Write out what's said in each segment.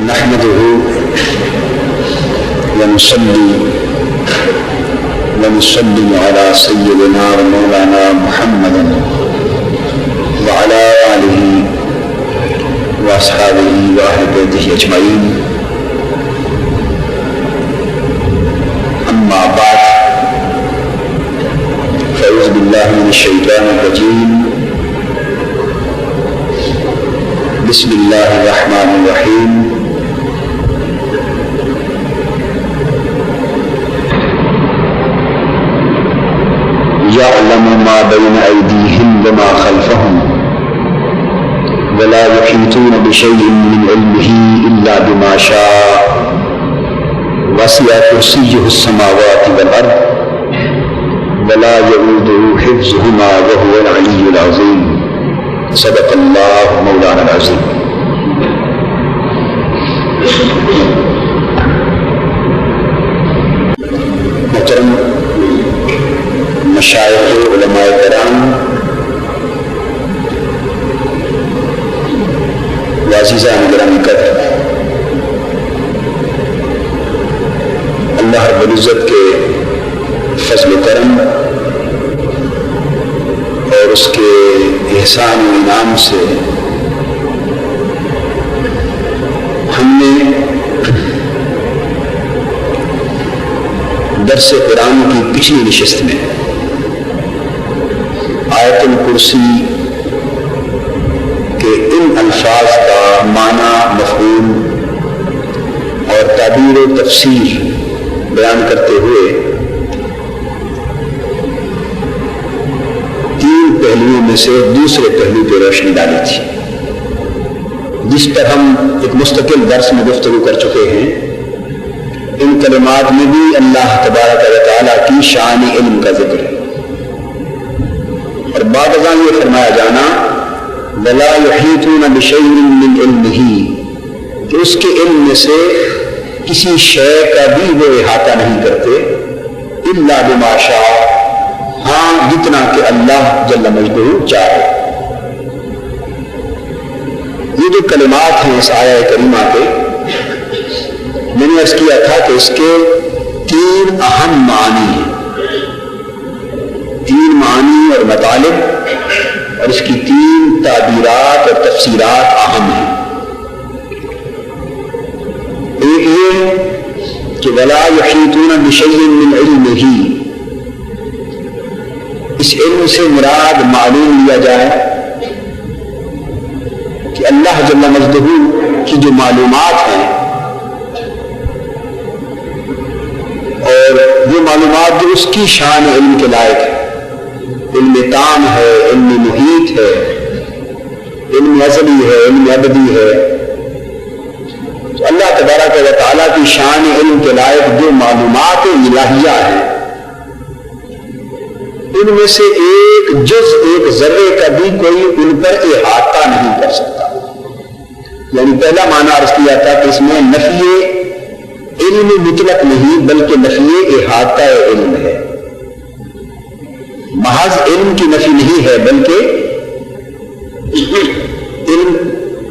نحمده ونصلي ونسلم على سيدنا ومولانا محمد وعلى آله وأصحابه وأهل بيته أجمعين. أما بعد، فأعوذ بالله من الشيطان الرجيم. بسم الله الرحمن الرحيم. يعلم ما بين أيديهم وما خلفهم ولا يحيطون بشيء من علمه إلا بما شاء وسع كرسيه السماوات والأرض ولا يؤوده حفظهما وهو العلي العظيم. صدق اللہ مولانا العظیم. محترم مشائخ علماء کرام، عزیزان گرامی قدر، اللہ رب العزت کے فضل و کرم اور اس کے احسان و انعام سے ہم نے درس قرآن کی پچھلی نشست میں آیت الکرسی کے ان الفاظ کا معنی، مفہوم اور تعبیر و تفسیر بیان کرتے ہوئے پہلوؤں میں سے دوسرے پہلو پہ روشنی ڈالی تھی، جس پر ہم ایک مستقل درس میں گفتگو کر چکے ہیں. ان کلمات میں بھی اللہ تبارک و تعالیٰ کی شان علم کا ذکر ہے، اور بعد ازاں یہ فرمایا جانا وَلَا يُحِيطُونَ بِشَيْءٍ مِّنْ عِلْمِهِ، کہ اس کے علم میں سے کسی شے کا بھی وہ احاطہ نہیں کرتے اِلَّا بِمَا شَاءَ، ہاں جتنا کہ اللہ جل مجدہ چاہے. یہ جو کلمات ہیں اس آیہ کریمہ کے، میں نے عرض کیا تھا کہ اس کے تین اہم معنی ہیں، تین معنی اور مطالب، اور اس کی تین تعبیرات اور تفسیرات اہم ہیں. ایک یہ کہ وَلَا يُحِيطُونَ بِشَيْءٍ مِّنْ عِلْمِهِ، اس علم سے مراد معلوم لیا جائے کہ اللہ جل مجدہ کی جو معلومات ہیں، اور وہ معلومات جو اس کی شان علم کے لائق ہے، علم تام ہے، علم محیط ہے، علم ازلی ہے، علم ابدی ہے. تو اللہ تبارک و تعالیٰ کی شان علم کے لائق جو معلومات الہیہ ہیں، ان میں سے ایک جز، ایک ذرے کا بھی کوئی ان پر احاطہ نہیں کر سکتا. یعنی پہلا معنی عرض کیا تھا کہ اس میں نفی علم مطلق نہیں بلکہ نفی احاطہ علم ہے. محض علم کی نفی نہیں ہے بلکہ علم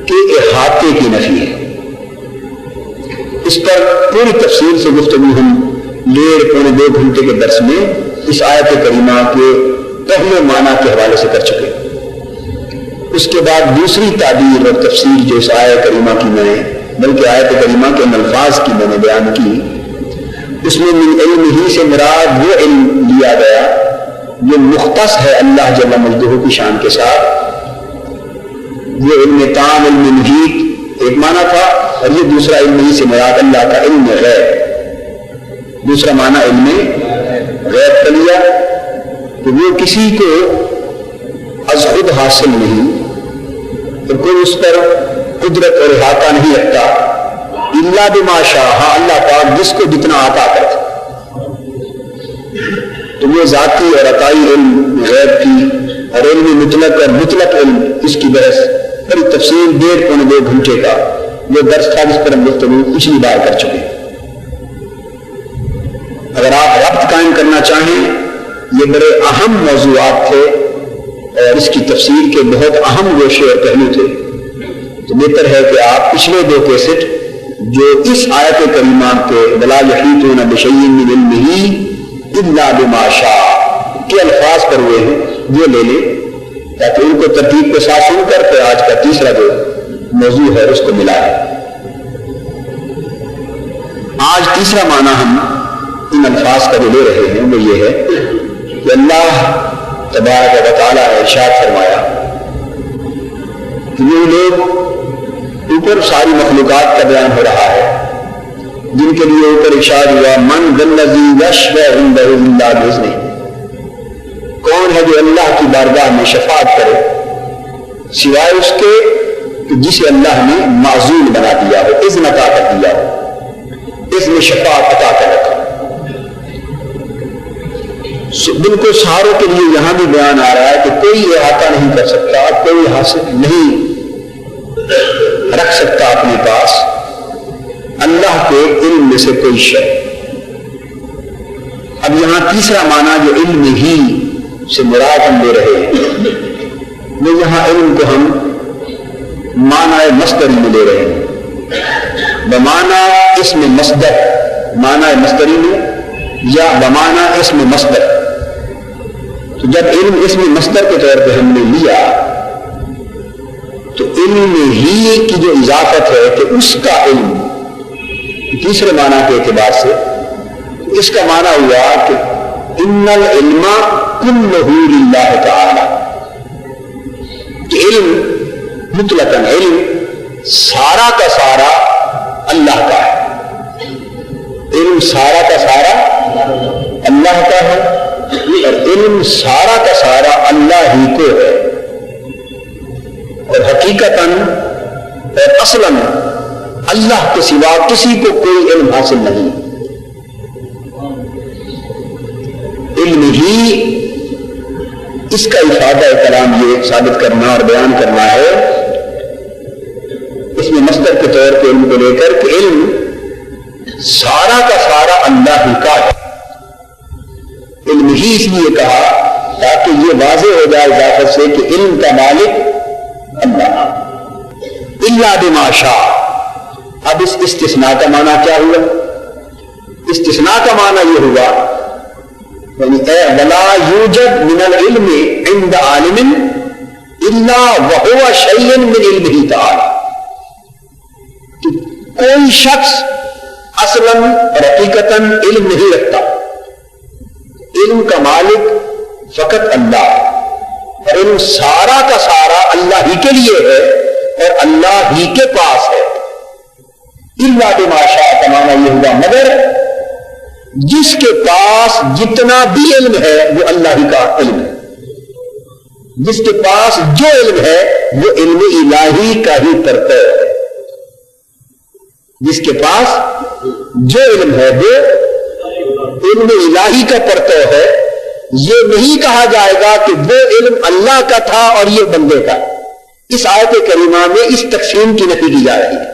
کے احاطے کی نفی ہے. اس پر پوری تفصیل سے گفتگو ہم 1.5-2 گھنٹے کے درس میں اس آیت کریمہ کے پہلے معنی کے حوالے سے کر چکے. اس کے بعد دوسری تعبیر اور تفسیر جو اس آیت کریمہ کی میں نے، بلکہ آیت کریمہ کے الفاظ کی میں نے بیان کی، اس میں من علم ہی سے مراد وہ علم لیا گیا جو مختص ہے اللہ جل مجدہ کی شان کے ساتھ. وہ علم تام، علم محیط ایک معنی تھا، اور یہ دوسرا علم ہی سے مراد اللہ کا علم غیب، دوسرا معنی علم غیب کر لیا کہ وہ کسی کو از خود حاصل نہیں، اور کوئی اس پر قدرت اور احاطہ نہیں رکھتا الا بما شاء، اللہ پاک جس کو جتنا عطا کرتا. تو وہ ذاتی اور عطائی علم غیب کی اور علم مطلق اور مطلق علم، اس کی بحث بڑی تفصیل 1.5-2 گھنٹے کا وہ درس تھا جس پر ہم گفتگو پچھلی بار کر چکے. اگر آپ ربط قائم کرنا چاہیں، یہ بڑے اہم موضوعات تھے اور اس کی تفسیر کے بہت اہم گوشے اور پہلو تھے، تو بہتر ہے کہ آپ پچھلے 2 کیسٹ جو اس آیت کریمہ کے ولا یحیطون بشیء من علمہ الا بما شاء کے الفاظ پر ہوئے ہیں وہ لے لیں تاکہ ان کو ترتیب کے ساتھ سن کر پھر آج کا تیسرا جو موضوع ہے اس کو ملا ہے. آج تیسرا معنی ہم ان الفاظ کا جو لے رہے ہیں وہ یہ ہے کہ اللہ تبارک و تعالیٰ نے ارشاد فرمایا کہ یہ لوگ اوپر ساری مخلوقات کا بیان ہو رہا ہے جن کے لیے اوپر ارشاد ہوا من ذا الذی یشفع عنده الا باذنہ، کون ہے جو اللہ کی بارگاہ میں شفاعت کرے سوائے اس کے جسے اللہ نے معزول بنا دیا ہو، اذن عطا کر دیا ہو، اذن شفاعت عطا کر رکھا. بالکل ساروں کے لیے یہاں بھی بیان آ رہا ہے کہ کوئی احاطہ نہیں کر سکتا، کوئی حاصل نہیں رکھ سکتا اپنے پاس اللہ کے علم میں سے کوئی شے. اب یہاں تیسرا معنی جو علم ہی سے مراد ہم لے رہے ہیں وہ یہاں علم کو ہم معنی مصدری میں لے رہے ہیں، بمعنی اسم مصدر، معنی مصدری میں یا بمعنی اسم مصدر. تو جب علم اسم مصدر کے طور پہ ہم نے لیا تو علم ہی کی جو اضافت ہے کہ اس کا علم تیسرے معنی کے اعتبار سے اس کا معنی ہوا کہ ان العلم کلہ للہ تعالی، کہ علم مطلقاً علم سارا کا سارا اللہ کا ہے، علم سارا کا سارا اللہ کا ہے اور علم سارا کا سارا اللہ ہی کو ہے، اور حقیقتاً اور اصلاً اللہ کے سوا کسی کو کوئی علم حاصل نہیں. علم ہی اس کا افادہ کلام یہ ثابت کرنا اور بیان کرنا ہے اس میں مصدر کے طور پہ علم کو لے کر کہ علم سارا کا سارا اللہ ہی کا ہے. علم ہی اس لیے کہا تاکہ یہ واضح ہو جائے اضافت سے کہ علم کا مالک اللہ الا بما شاء. اب اس استثناء کا معنی کیا ہوا؟ استثناء کا معنی یہ ہوا یعنی ولا یوجد من العلم عند عالم الا وهو شیء من علمه تعالی، کہ کوئی شخص اصلاً اور حقیقتاً علم نہیں رکھتا، علم کا مالک فقط اللہ، اور علم سارا کا سارا اللہ ہی کے لیے ہے اور اللہ ہی کے پاس ہے. الا بما شاء کا معنی یہ ہوا مگر جس کے پاس جتنا بھی علم ہے وہ اللہ ہی کا علم ہے، جس کے پاس جو علم ہے وہ علم الہی کا ہی پرتو ہے، جس کے پاس جو علم ہے وہ علم الہی کا پرتو ہے. یہ نہیں کہا جائے گا کہ وہ علم اللہ کا تھا اور یہ بندے کا. اس آیت کریمہ میں اس تقسیم کی نفی کی جا رہی ہے.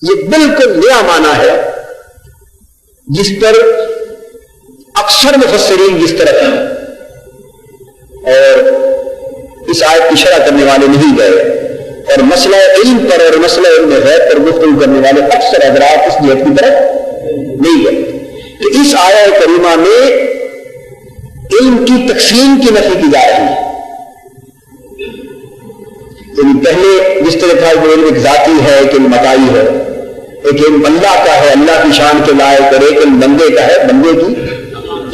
یہ بالکل نیا معنی ہے جس پر اکثر مفسرین جس طرح ہیں اور اس آیت کی شرح کرنے والے نہیں گئے اور مسئلہ علم پر اور مسئلہ علم غیب پر گفتگو کرنے والے اکثر حضرات اس نیت کی طرف نہیں گئے کہ اس آیت کریمہ میں علم کی تقسیم کی نفی کی جا رہی ہے. یعنی پہلے جس طرح تھا کہ علم ایک ذاتی ہے، ایک علم متائی ہے، ایک علم اللہ کا ہے اللہ کی شان کے لائق، اور ایک علم بندے کا ہے بندے کی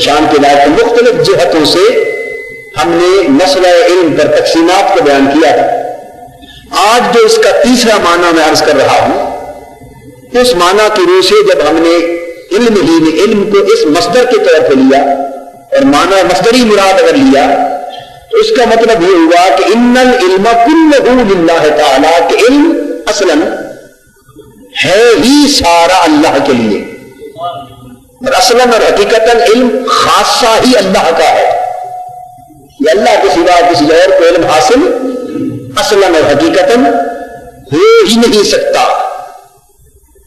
شان کے لائق. مختلف جہتوں سے ہم نے مسئلہ علم پر تقسیمات کو بیان کیا تھا. آج جو اس کا تیسرا معنی میں عرض کر رہا ہوں اس معنی کی روح سے جب ہم نے علم ہی میں علم کو اس مصدر کے طور پہ لیا اور معنی مصدری مراد اگر لیا تو اس کا مطلب یہ ہوا کہ ان العلم کلہ للہ تعالی، کہ علم اصلاً ہے ہی سارا اللہ کے لیے اور اصلاً اور حقیقتاً علم خاصہ ہی اللہ کا ہے. یہ اللہ کے سوا کسی اور کو علم حاصل اصلاً اور حقیقتاً ہو ہی نہیں سکتا.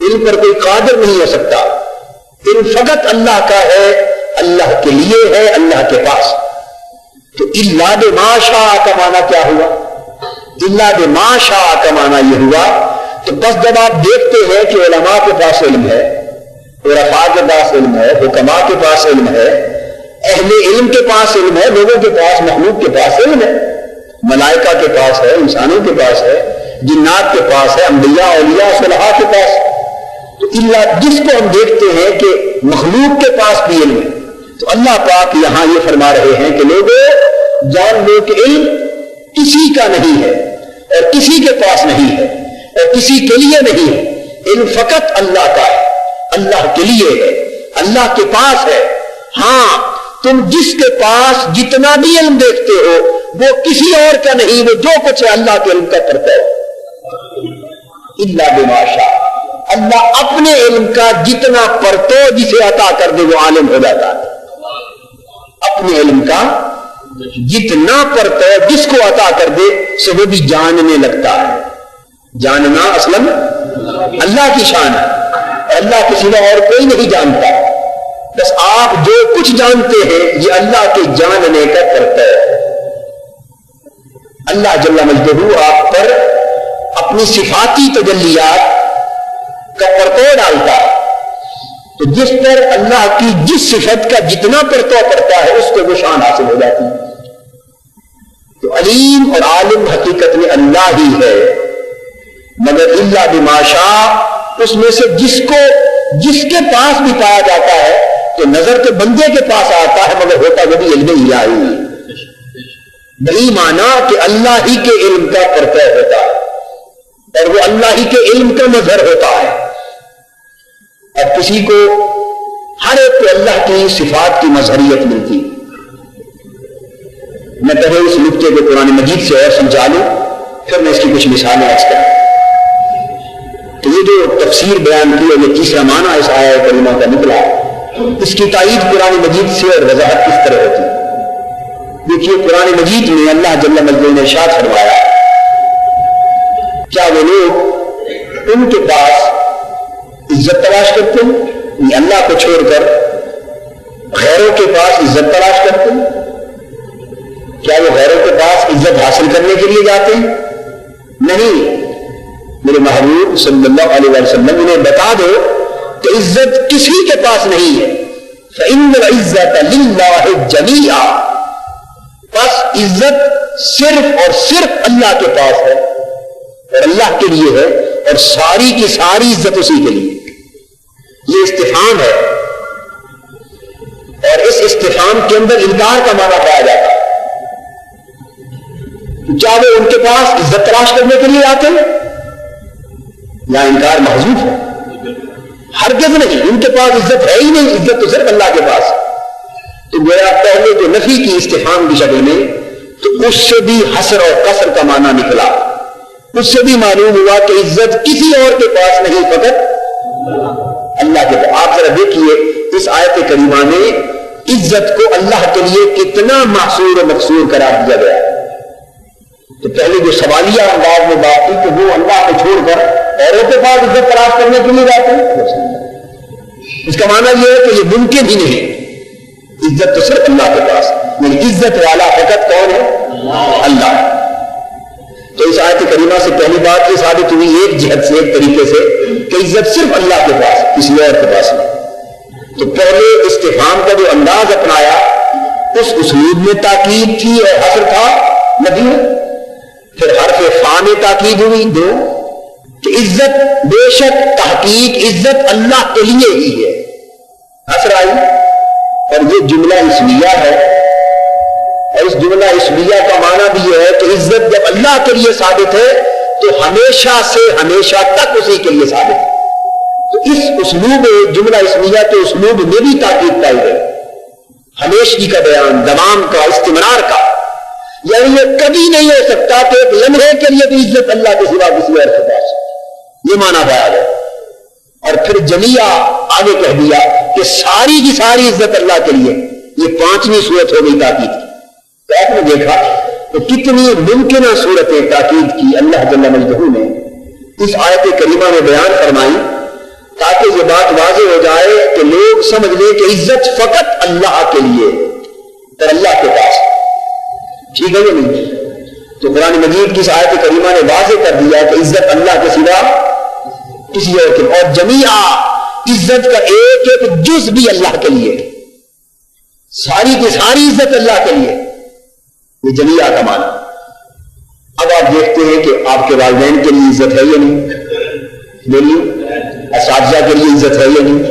علم پر کوئی قادر نہیں ہو سکتا. علم فقط اللہ کا ہے، اللہ کے لیے ہے، اللہ کے پاس. تو الا بما شاء کا معنی کیا ہوا؟ الا بما شاء کا معنی یہ ہوا تو بس جب آپ دیکھتے ہیں کہ علماء کے پاس علم ہے، عرفاء کے پاس علم ہے، حکماء کے پاس علم ہے، اہل علم کے پاس علم ہے، لوگوں کے پاس، مخلوق کے پاس علم ہے، ملائکہ کے پاس ہے، انسانوں کے پاس ہے، جنات کے پاس ہے، انبیاء، اولیاء، صلحاء کے پاس، تو اللہ جس کو ہم دیکھتے ہیں کہ مخلوق کے پاس بھی علم ہے، تو اللہ پاک یہاں یہ فرما رہے ہیں کہ لوگوں جان لو کہ علم کسی کا نہیں ہے اور کسی کے پاس نہیں ہے اور کسی کے لیے نہیں ہے، علم فقط اللہ کا ہے، اللہ کے لیے ہے، اللہ کے پاس ہے۔ ہاں تم جس کے پاس جتنا بھی علم دیکھتے ہو وہ کسی اور کا نہیں، وہ جو کچھ ہے اللہ کے علم کا کرتا ہے، الا بما شاء، اللہ اپنے علم کا جتنا پرتو جسے عطا کر دے وہ عالم ہو جاتا ہے، اپنے علم کا جتنا پرتو جس کو عطا کر دے سو وہ بھی جاننے لگتا ہے۔ جاننا اصلاً اللہ کی شان ہے، اللہ کے سوا اور کوئی نہیں جانتا، بس آپ جو کچھ جانتے ہیں یہ اللہ کے جاننے کا پرتو ہے۔ اللہ جل مجدہ آپ پر اپنی صفاتی تجلیات کا پرتو ڈالتا ہے، تو جس پر اللہ کی جس صفت کا جتنا پرتو پڑتا ہے اس کو وہ شان حاصل ہو جاتی ہے۔ تو علیم اور عالم حقیقت میں اللہ ہی ہے، مگر الا بما شاء اس میں سے جس کے پاس بھی پایا جاتا ہے تو نظر تو بندے کے پاس آتا ہے مگر ہوتا وہ بھی علم الہی، بئی معنی کہ اللہ ہی کے علم کا پرتو ہوتا ہے اور وہ اللہ ہی کے علم کا مظہر ہوتا ہے۔ اب کسی کو ہر ایک کو اللہ کی صفات کی مظہریت ملتی، میں پہلے اس نقطے کو قرآن مجید سے اور سمجھا لوں پھر میں اس کی کچھ مثالیں عرض کروں۔ تو یہ جو تفسیر بیان کی اور یہ تیسرا معنی اس آیہ کریمہ کا نکلا، اس کی تائید قرآن مجید سے اور وضاحت کس طرح ہوتی ہے؟ دیکھیے قرآن مجید میں اللہ جل مجدہ نے ارشاد فرمایا، کیا وہ لوگ ان کے پاس عزت تلاش کرتے ہیں، یہ اللہ کو چھوڑ کر غیروں کے پاس عزت تلاش کرتے ہیں؟ کیا وہ غیروں کے پاس عزت حاصل کرنے کے لیے جاتے ہیں؟ نہیں، میرے محبوب صلی اللہ علیہ وسلم انہیں بتا دو کہ عزت کسی کے پاس نہیں ہے، فإن العزت للہ جمیعا، بس عزت صرف اور صرف اللہ کے پاس ہے اور اللہ کے لیے ہے، اور ساری کی ساری عزت اسی کے لیے۔ یہ استفہام ہے اور اس استفہام کے اندر انکار کا معنی پایا جاتا ہے۔ کیا وہ ان کے پاس عزت تلاش کرنے کے لیے آتے ہیں؟ یا انکار محذوف ہے، ہرگز نہیں، ان کے پاس عزت ہے ہی نہیں، عزت تو صرف اللہ کے پاس ہے۔ تو گویا پہلے جو نفی کی استفہام کی شکل میں، تو اس سے بھی حصر اور قصر کا معنی نکلا، اس سے بھی معلوم ہوا کہ عزت کسی اور کے پاس نہیں، فقط اللہ کے پاس۔ آپ ذرا دیکھیے اس آیت کریمہ میں عزت کو اللہ کے لیے کتنا محصور و مقصور قرار دیا گیا۔ تو پہلے جو سوالیہ انداز میں بات تھی کہ وہ اللہ کو چھوڑ کر اوروں کے پاس عزت تلاش کرنے کے لیے جاتے ہیں، اس کا معنی یہ ہے کہ یہ ممکن ہی نہیں، عزت تو صرف اللہ کے پاس، یعنی عزت والا فقط کون ہے؟ اللہ۔ تو اس آیت کریمہ سے پہلی بات یہ ثابت ہوئی ایک جہت سے، ایک طریقے سے، کہ عزت صرف اللہ کے پاس، کسی اور کے پاس نہیں۔ تو پہلے استفہام کا جو انداز اپنایا اس اسلوب میں تاکید تھی اور حصر تھا نبی، پھر حرف فا میں تاکید ہوئی دو کہ عزت بے شک تحقیق عزت اللہ کے لیے ہی ہے، حصر آئی، اور یہ جملہ اسمیہ ہے، اور اس جملہ اسمیہ کا معنی بھی یہ ہے کہ عزت جب اللہ کے لیے ثابت ہے تو ہمیشہ سے ہمیشہ تک اسی کے لیے ثابت ہے۔ تو اس اسلوب جملہ اسمیہ کے اسلوب میں بھی تاکید پائی گئی، ہمیشگی کا بیان، دوام کا، استمرار کا، یعنی یہ کبھی نہیں ہو سکتا کہ ایک لمحے کے لیے بھی عزت اللہ کے سوا کسی اور کے پاس، یہ معنی پایا گیا۔ اور پھر جمیعہ آگے کہہ دیا کہ ساری کی ساری عزت اللہ کے لیے، یہ پانچویں صورت ہو گئی تاکید کی۔ تو آپ نے دیکھا کہ کتنی ممکنہ صورتیں تاکید کی اللہ جل مجدہ نے اس آیت کریمہ میں بیان فرمائی، تاکہ یہ بات واضح ہو جائے کہ لوگ سمجھ لیں کہ عزت فقط اللہ کے لیے اور اللہ کے پاس، ٹھیک ہے یا نہیں؟ تو قرآن مجید کی اس آیت کریمہ نے واضح کر دیا کہ عزت اللہ کے سوا کسی اور کے، اور جمیعہ عزت کا ایک ایک جز بھی اللہ کے لیے، ساری کی ساری عزت اللہ کے لیے، یہ جمیعہ کا معنی۔ اب آپ دیکھتے ہیں کہ آپ کے والدین کے لیے عزت ہے یا نہیں؟ بولیے، اساتذہ کے لیے عزت ہے یا نہیں؟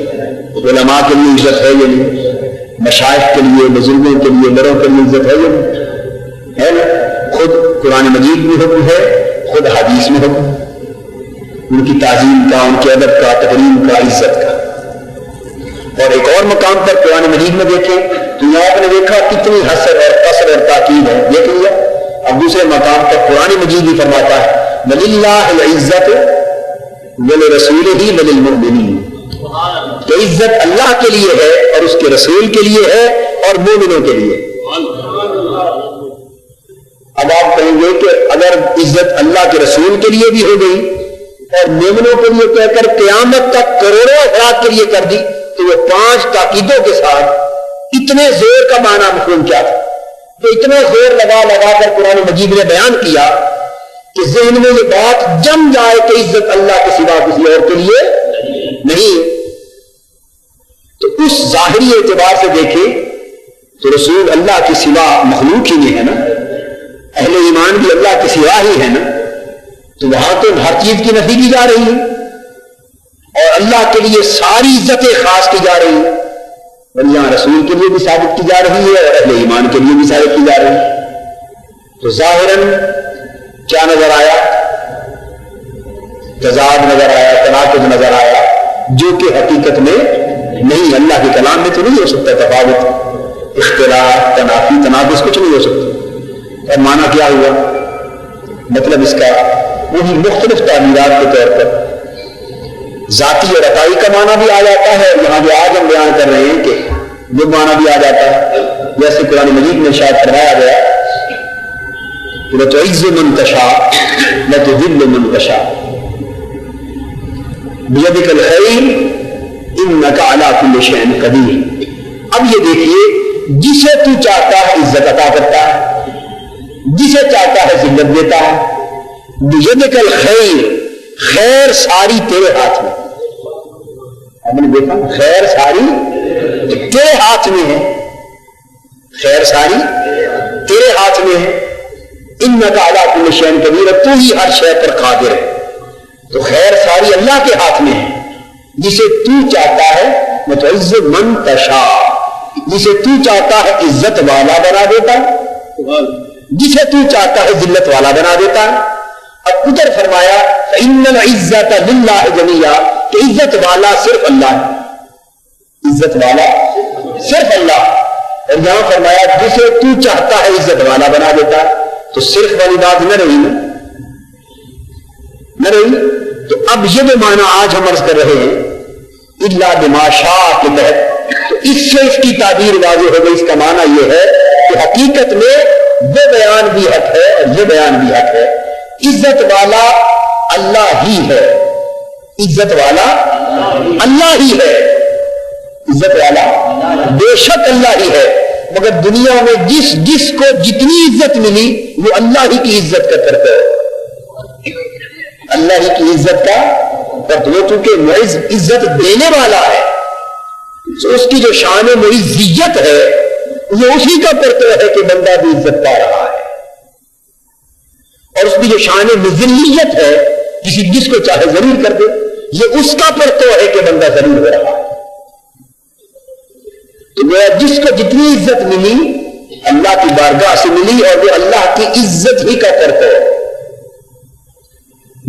علماء کے لیے عزت ہے یا نہیں؟ مشائخ کے لیے، بزرگوں کے لیے، بڑوں کے لیے عزت ہے یا نہیں؟ ہے نا؟ خود قرآن مجید میں حکم ہے، خود حدیث میں حکم ہے، ان کی تعظیم کا، ان کے ادب کا، تکریم کا، عزت کا۔ اور ایک اور مقام پر قرآن مجید میں دیکھیں تو یہاں آپ نے دیکھا کتنی حسر اور قصر اور تاکید ہے، دیکھ لیا۔ اب دوسرے مقام پر قرآن مجید بھی فرماتا ہے وَلِلَّهِ الْعِزَّةُ وَلِرَسُولِهِ وَلِلْمُؤْمِنِينَ، کہ عزت اللہ کے لیے ہے اور اس کے رسول کے لیے ہے اور مومنوں کے لیے۔ اب آپ کہیں گے کہ اگر عزت اللہ کے رسول کے لیے بھی ہو گئی اور مومنوں کے لیے کہہ کر قیامت تک کروڑوں افراد کے لیے کر دی، تو وہ 5 تاکیدوں کے ساتھ اتنے زور کا معنی مفہوم کیا تھا؟ تو اتنا زور لگا لگا کر قرآن مجید نے بیان کیا کہ ذہن میں یہ بات جم جائے کہ عزت اللہ کے سوا کسی اور کے لیے نہیں۔ تو اس ظاہری اعتبار سے دیکھیں تو رسول اللہ کے سوا مخلوق ہی نہیں ہے نا، اہل ایمان بھی اللہ کے سوا ہی ہے نا، تو وہاں تو ہر چیز کی نفی کی جا رہی ہے اور اللہ کے لیے ساری عزتیں خاص کی جا رہی ہیں، اور یہاں رسول کے لیے بھی ثابت کی جا رہی ہے اور اہل ایمان کے لیے بھی ثابت کی جا رہی ہے۔ تو ظاہراً کیا نظر آیا؟ تضاد نظر آیا، تناقض نظر آیا، جو کہ حقیقت میں نہیں، اللہ کے کلام میں تو نہیں ہو سکتا تفاوت، اختلاف، تنافی، تناقض کچھ نہیں ہو سکتا۔ اور معنی کیا ہوا؟ مطلب اس کا وہی مختلف تعبیرات کے طور پر ذاتی اور عطائی کا معنی بھی آ جاتا ہے، اور یہاں جو آج ہم بیان کر رہے ہیں کہ وہ معنی بھی آ جاتا ہے، جیسے قرآن مجید میں شاید فرمایا گیا وَتُعِزُّ مَن تَشَاءُ وَتُذِلُّ مَن تَشَاءُ بِيَدِكَ الْخَيْرُ إِنَّكَ عَلَىٰ كُلِّ شَيْءٍ قَدِيرٌ۔ اب یہ دیکھیے، جسے تو چاہتا ہے عزت عطا کرتا ہے، جسے چاہتا ہے ذلت دیتا ہے۔ بِيَدِكَ الْخَيْرُ، خیر ساری تیرے ہاتھ میں۔ آپ نے دیکھا خیر ساری تیرے ہاتھ میں ہے، خیر ساری تیرے ہاتھ میں ہے۔ اِنَّكَ عَلَىٰ كُلِّ شَيْءٍ قَدِيرٌ، تو ہی ہر شے پر قادر ہے۔ تو خیر ساری اللہ کے ہاتھ میں ہے، جسے تو چاہتا ہے وَتُعِزُّ مَن تَشَاءُ، جسے تو چاہتا ہے عزت والا بنا دیتا ہے، جسے تو چاہتا ہے ذلت والا بنا دیتا ہے۔ اب ادھر فرمایا فَإِنَّ الْعِزَّةَ لِلَّهِ جَمِيعًا، کہ عزت والا صرف اللہ ہے، عزت والا صرف اللہ۔ اور یہاں فرمایا جسے تو چاہتا ہے عزت والا بنا دیتا ہے، تو صرف والی بات نہ رہی نا، نہ رہی۔ تو اب یہ جو معنی آج ہم عرض کر رہے ہیں الا بما شاء کے تحت، تو اس سے اس کی تعبیر واضح ہو گئی۔ اس کا معنی یہ ہے کہ حقیقت میں وہ بیان بھی حق ہے اور یہ بیان بھی حق ہے۔ عزت والا اللہ ہی ہے، عزت والا اللہ ہی ہے، عزت والا بے شک اللہ ہی ہے، مگر دنیا میں جس کو جتنی عزت ملی وہ اللہ ہی کی عزت کا کرتا ہے، اللہ ہی کی عزت کا کرتا ہے، چونکہ معز عزت دینے والا ہے، تو اس کی جو شان معزیت ہے وہ اسی کا کرتا ہے کہ بندہ بھی عزت پا رہا ہے، اور اس کی جو شان مذلیت ہے جس کو چاہے ضرور کر دے، یہ اس کا پرتو ہے کہ بندہ ضرور ہو رہا ہے۔ تو گویا جس کو جتنی عزت ملی اللہ کی بارگاہ سے ملی، اور وہ اللہ کی عزت ہی کا پرتو ہے۔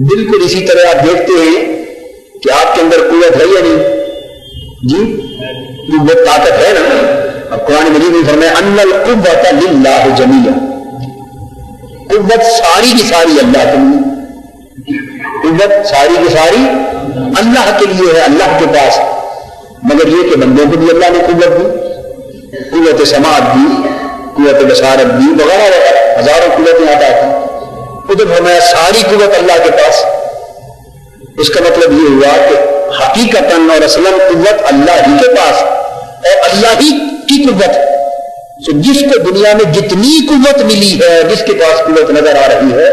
بالکل اسی طرح آپ دیکھتے ہیں کہ آپ کے اندر قوت ہے یا نہیں؟ جی قوت، طاقت ہے نا۔ اب قرآن مجید میں فرمایا ان القوۃ للہ جمیعا، قوت ساری کی ساری اللہ کے لیے، قوت ساری کی ساری اللہ کے لیے ہے، اللہ کے پاس۔ مگر یہ کہ بندوں کو بھی اللہ نے قوت دی، قوت سماعت دی، قوت بصارت دی، وغیرہ وغیرہ، ہزاروں قوتیں عطا کی۔ ادھر فرمایا ساری قوت اللہ کے پاس۔ اس کا مطلب یہ ہوا کہ حقیقتاً اور اصلاً قوت اللہ ہی کے پاس اور اللہ ہی کی قوت ہے۔ تو جس کو دنیا میں جتنی قوت ملی ہے، جس کے پاس قوت نظر آ رہی ہے،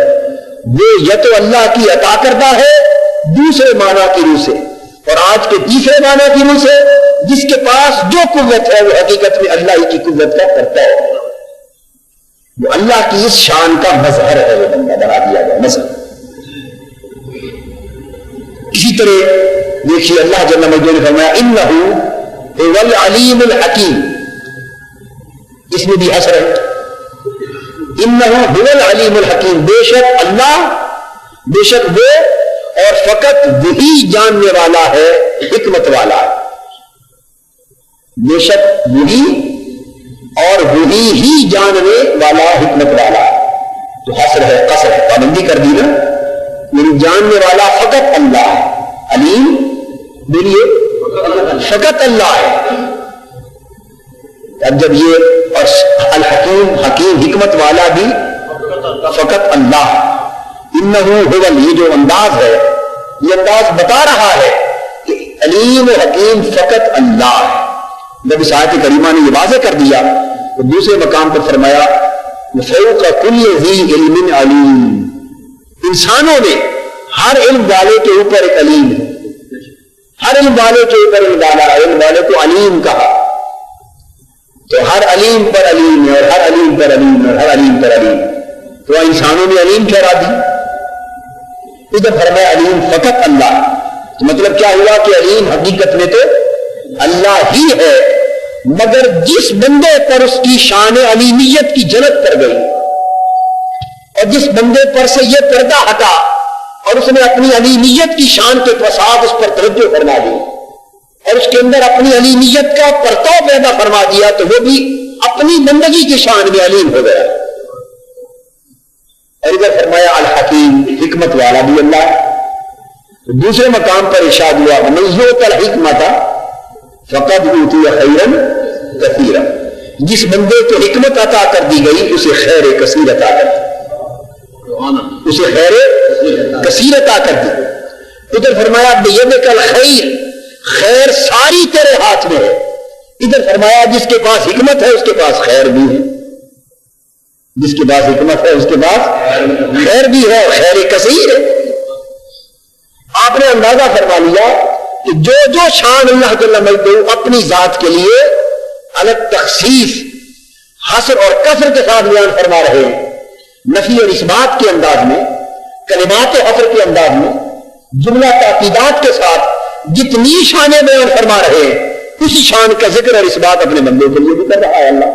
وہ یا تو اللہ کی عطا کردہ ہے دوسرے معنی کی روح سے، اور آج کے تیسرے معنی کی روح سے جس کے پاس جو قوت ہے وہ حقیقت میں اللہ ہی کی قوت کا کرتا ہے، وہ اللہ کی اس شان کا مظہر ہے، وہ بندہ بنا دیا گیا مظہر۔ اسی طرح دیکھیے اللہ جل مجدہ نے فرمایا انہ هو العلیم الحکیم، اس میں بھی حسر ہے، انہ هو العلیم الحکیم، بے شک اللہ، بے شک وہ اور فقط وہی جاننے والا ہے، حکمت والا ہے، بے شک وہی اور وہی ہی جاننے والا، حکمت والا ہے۔ تو حسر ہے، قصر ہے، پابندی کر دی نا، یعنی جاننے والا فقط اللہ ہے، علیم بولیے فقط اللہ ہے۔ اب جب یہ اور الحکیم، حکیم حکمت والا بھی فقط اللہ ہے۔ انہ هو، یہ جو انداز ہے، یہ انداز بتا رہا ہے کہ علیم و حکیم فقط اللہ ہے۔ جب اس آیت کریمہ نے یہ واضح کر دیا تو دوسرے مقام پر فرمایا فوق کل ذی علم علیم، انسانوں میں ہر علم والے کے اوپر ایک علیم ہے، ہر علم والے کے اوپر علم والا ہے، علم والے کو علیم کہا، تو ہر علیم پر علیم ہے، اور ہر علیم پر علیم ہے، اور ہر علیم پر علیم ہے، تو انسانوں نے علیم ٹھہرا دی۔ ادھر فرمایا علیم فقط اللہ، تو مطلب کیا ہوا کہ علیم حقیقت میں تو اللہ ہی ہے، مگر جس بندے پر اس کی شان علیمیت کی جلت کر گئی اور جس بندے پر سے یہ پردہ ہٹا اور اس نے اپنی علیمیت کی شان کے ساتھ اس پر توجہ فرما دی اور اس کے اندر اپنی علیمیت کا پرتو پیدا فرما دیا، تو وہ بھی اپنی بندگی کی شان میں علیم ہو گیا۔ اور ادھر فرمایا الحکیم، حکمت والا بھی اللہ ہے۔ دوسرے مقام پر ارشاد ہوا وَمَن یُؤْتَ الْحِکْمَةَ فَقَدْ أُوتِیَ خَیْرًا کَثِیرًا، جس بندے کو حکمت عطا کر دی گئی اسے خیر کثیر عطا کر دی، اسے خیر کثیر عطا کر دی۔ ادھر فرمایا بِیَدِکَ الْخَیْرُ، خیر ساری تیرے ہاتھ میں ہے۔ ادھر فرمایا جس کے پاس حکمت ہے اس کے پاس خیر بھی ہے، جس کے پاس حکمت ہے اس کے پاس خیر بھی ہے، خیر کثیر ہے۔ آپ نے اندازہ فرما لیا کہ جو جو شان اللہ جل مجدہ اپنی ذات کے لیے الگ تخصیص، حصر اور کثر کے ساتھ بیان فرما رہے ہیں، نفی اور اثبات کے انداز میں، کلمات حصر کے انداز میں، جملہ تاکیدات کے ساتھ جتنی شانیں بیان فرما رہے ہیں، اسی شان کا ذکر اور اثبات اپنے بندوں کے لیے بھی کر رہا ہے اللہ۔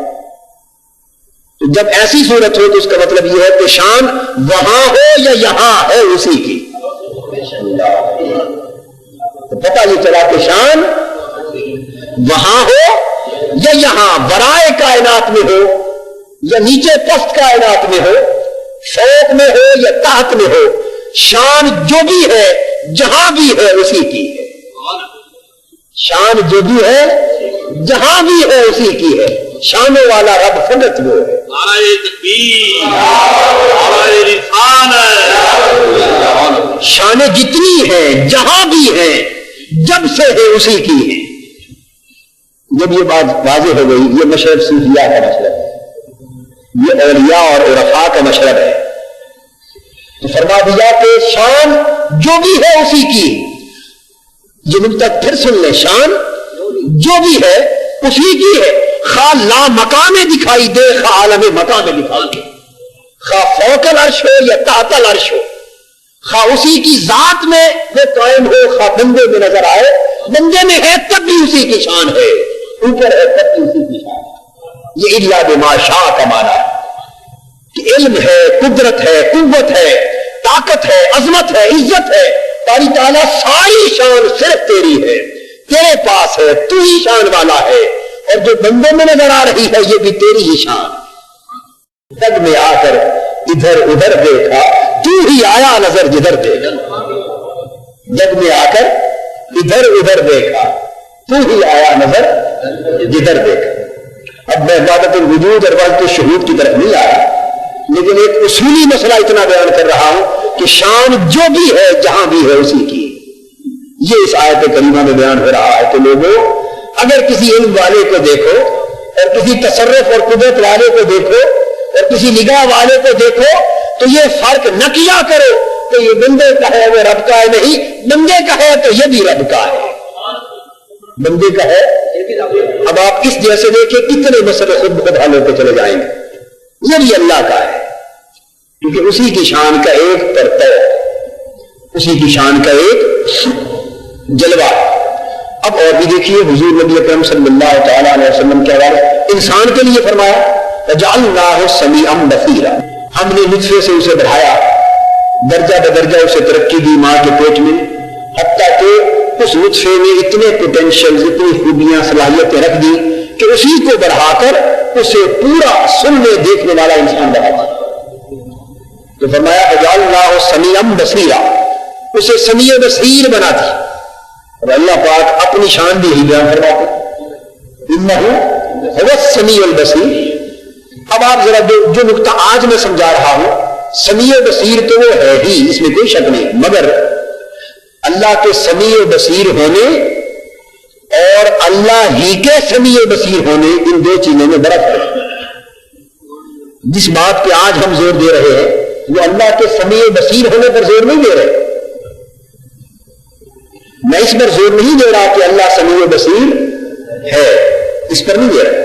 تو جب ایسی صورت ہو تو اس کا مطلب یہ ہے کہ شان وہاں ہو یا یہاں ہے اسی کی، تو پتہ یہ چلا کہ شان وہاں ہو یا یہاں، برائے کائنات میں ہو یا نیچے پست کائنات میں ہو، فوق میں ہو یا تحت میں ہو، شان جو بھی ہے جہاں بھی ہے اسی کی ہے، شان جو بھی ہے جہاں بھی ہے اسی کی ہے، شانوں والا رب فقط وہ ہے۔ نعرہ تکبیر، نعرہ رسالت، شانیں جتنی ہیں جہاں بھی ہیں جب سے ہے اسی کی ہے۔ جب یہ بات واضح ہو گئی، یہ مشرب صوفیاء کا مشرب ہے، یہ اولیاء اور عرفاء کا مشرب ہے، تو فرما دیا کہ شان جو بھی ہے اسی کی، یہ نقطہ پھر سن لیں، شان جو بھی ہے اسی کی ہے، خواہ لا مقام دکھائی دے خواہ عالم مقام دکھائی دے، خواہ فوق العرش ہو یا تحت العرش ہو، خواہ اسی کی ذات میں وہ قائم ہو خواہ بندے میں نظر آئے، بندے میں ہے تب بھی اسی کی شان ہے، اوپر ہے تب بھی اسی کی شان ہے۔ یہ الا بما شاء کا معنی ہے کہ علم ہے، قدرت ہے، قوت ہے، طاقت ہے، عظمت ہے، عزت ہے، باری تعالیٰ ساری شان صرف تیری ہے، تیرے پاس ہے، تو ہی شان والا ہے، اور جو بندوں میں نظر آ رہی ہے یہ بھی تیری ہی شان۔ جگ میں آ کر ادھر ادھر دیکھا، تو ہی آیا نظر جدھر دیکھا، جگ میں آ کر ادھر ادھر دیکھا، تو ہی آیا نظر جدھر دیکھا۔ اب میں وحدت الوجود اور وحدت الشہود کی طرف نہیں آیا، لیکن ایک اصولی مسئلہ اتنا بیان کر رہا ہوں کہ شان جو بھی ہے جہاں بھی ہے اسی کی، یہ اس آیت کریمہ میں بیان ہو رہا ہے۔ تو لوگوں اگر کسی علم والے کو دیکھو اور کسی تصرف اور قدرت والے کو دیکھو اور کسی نگاہ والے کو دیکھو تو یہ فرق نہ کیا کرو کہ یہ بندے کا ہے وہ رب کا ہے، نہیں، بندے کا ہے تو یہ بھی رب کا ہے، بندے کا ہے۔ اب آپ اس جیسے دیکھیں کتنے مسئلے خود بخود حل ہوتے چلے جائیں گے، یہ بھی اللہ کا ہے، کیونکہ اسی کی شان کا ایک پرتو، اسی کی شان کا ایک جلوہ۔ اب اور بھی دیکھیے حضور نبی اکرم صلی اللہ تعالیٰ علیہ وسلم کے حوالے انسان کے لیے فرمایا وَجَعَلْنَاهُ سَمِيعًا بَصِيرًا، ہم نے نطفے سے اسے بڑھایا، درجہ بدرجہ اسے ترقی دی ماں کے پیٹ میں، حتیٰ کہ اس نطفے میں اتنے پوٹینشل، اتنی خوبیاں، صلاحیتیں رکھ دی کہ اسی کو بڑھا کر اسے پورا سننے دیکھنے والا انسان بنا دیا۔ تو فرمایا وَجَعَلْنَاهُ سَمِيعًا بَصِيرًا، اسے سمیع بصیر بنا دی۔ اور اللہ پاک اپنی شان بھی ہی بیان فرماتے انہ هو السمیع البصیر۔ اب آپ ذرا جو نقطہ آج میں سمجھا رہا ہوں، سمیع بصیر تو وہ ہے ہی، اس میں کوئی شک نہیں، مگر اللہ کے سمیع بصیر ہونے اور اللہ ہی کے سمیع بصیر ہونے، ان دو چیزوں میں بڑا فرق ہے۔ جس بات پہ آج ہم زور دے رہے ہیں وہ اللہ کے سمیع بصیر ہونے پر زور نہیں دے رہے، میں اس پر زور نہیں دے رہا کہ اللہ سمیع بصیر ہے، اس پر نہیں دے رہا،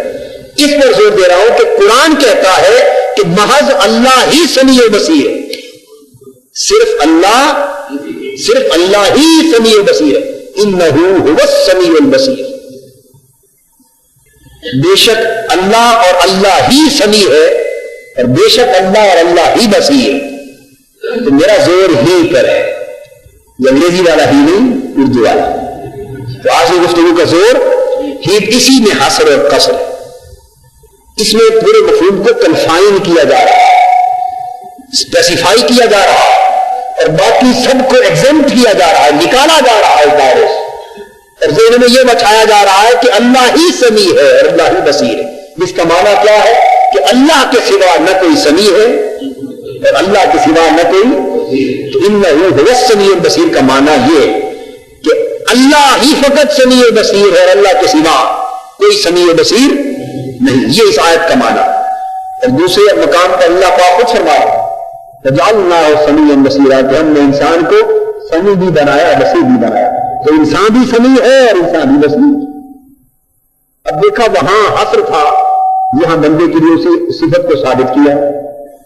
اس پر زور دے رہا ہوں کہ قرآن کہتا ہے کہ محض اللہ ہی سمیع بصیر ہے، صرف اللہ ہی سمیع بصیر ہے، انہ هو السمیع البصیر۔ بے شک اللہ اور اللہ ہی سمیع ہے، اور بے شک اللہ اور اللہ ہی بصیر، تو میرا زور ہی پر ہے، یہ انگریزی والا ہی نہیں، اردو والا۔ تو آج کی گفتگو کا زور ہی اسی میں حاصل اور قصر ہے، اس میں پورے مفہوم کو کنفائن کیا جا رہا ہے، اسپیسیفائی کیا جا رہا ہے، اور باقی سب کو ایگزمپٹ کیا جا رہا ہے، نکالا جا رہا ہے دائرے سے، اور ذہن میں یہ بچایا جا رہا ہے کہ اللہ ہی سمیع ہے اور اللہ ہی بصیر ہے۔ جس کا معنی کیا ہے کہ اللہ کے سوا نہ کوئی سمیع ہے اور اللہ کے سوا نہ کوئی، تو انہ هو السمیع البصیر کا معنی یہ کہ اللہ ہی فقط سمیع بصیر ہے اور اللہ کے سوا کوئی سمیع بصیر نہیں، یہ اس آیت کا معنی۔ اور دوسرے مقام پر اللہ پاک خود فرما رہا ہے وَجَعَلْنَاهُ سَمِيعًا بَصِيرًا، کہ ہم نے انسان کو سمیع بھی بنایا، بصیر بھی بنایا، تو انسان بھی سمیع ہے اور انسان بھی بصیر۔ اب دیکھا وہاں حصر تھا، یہاں بندے کے لیے اسی صفت کو ثابت کیا،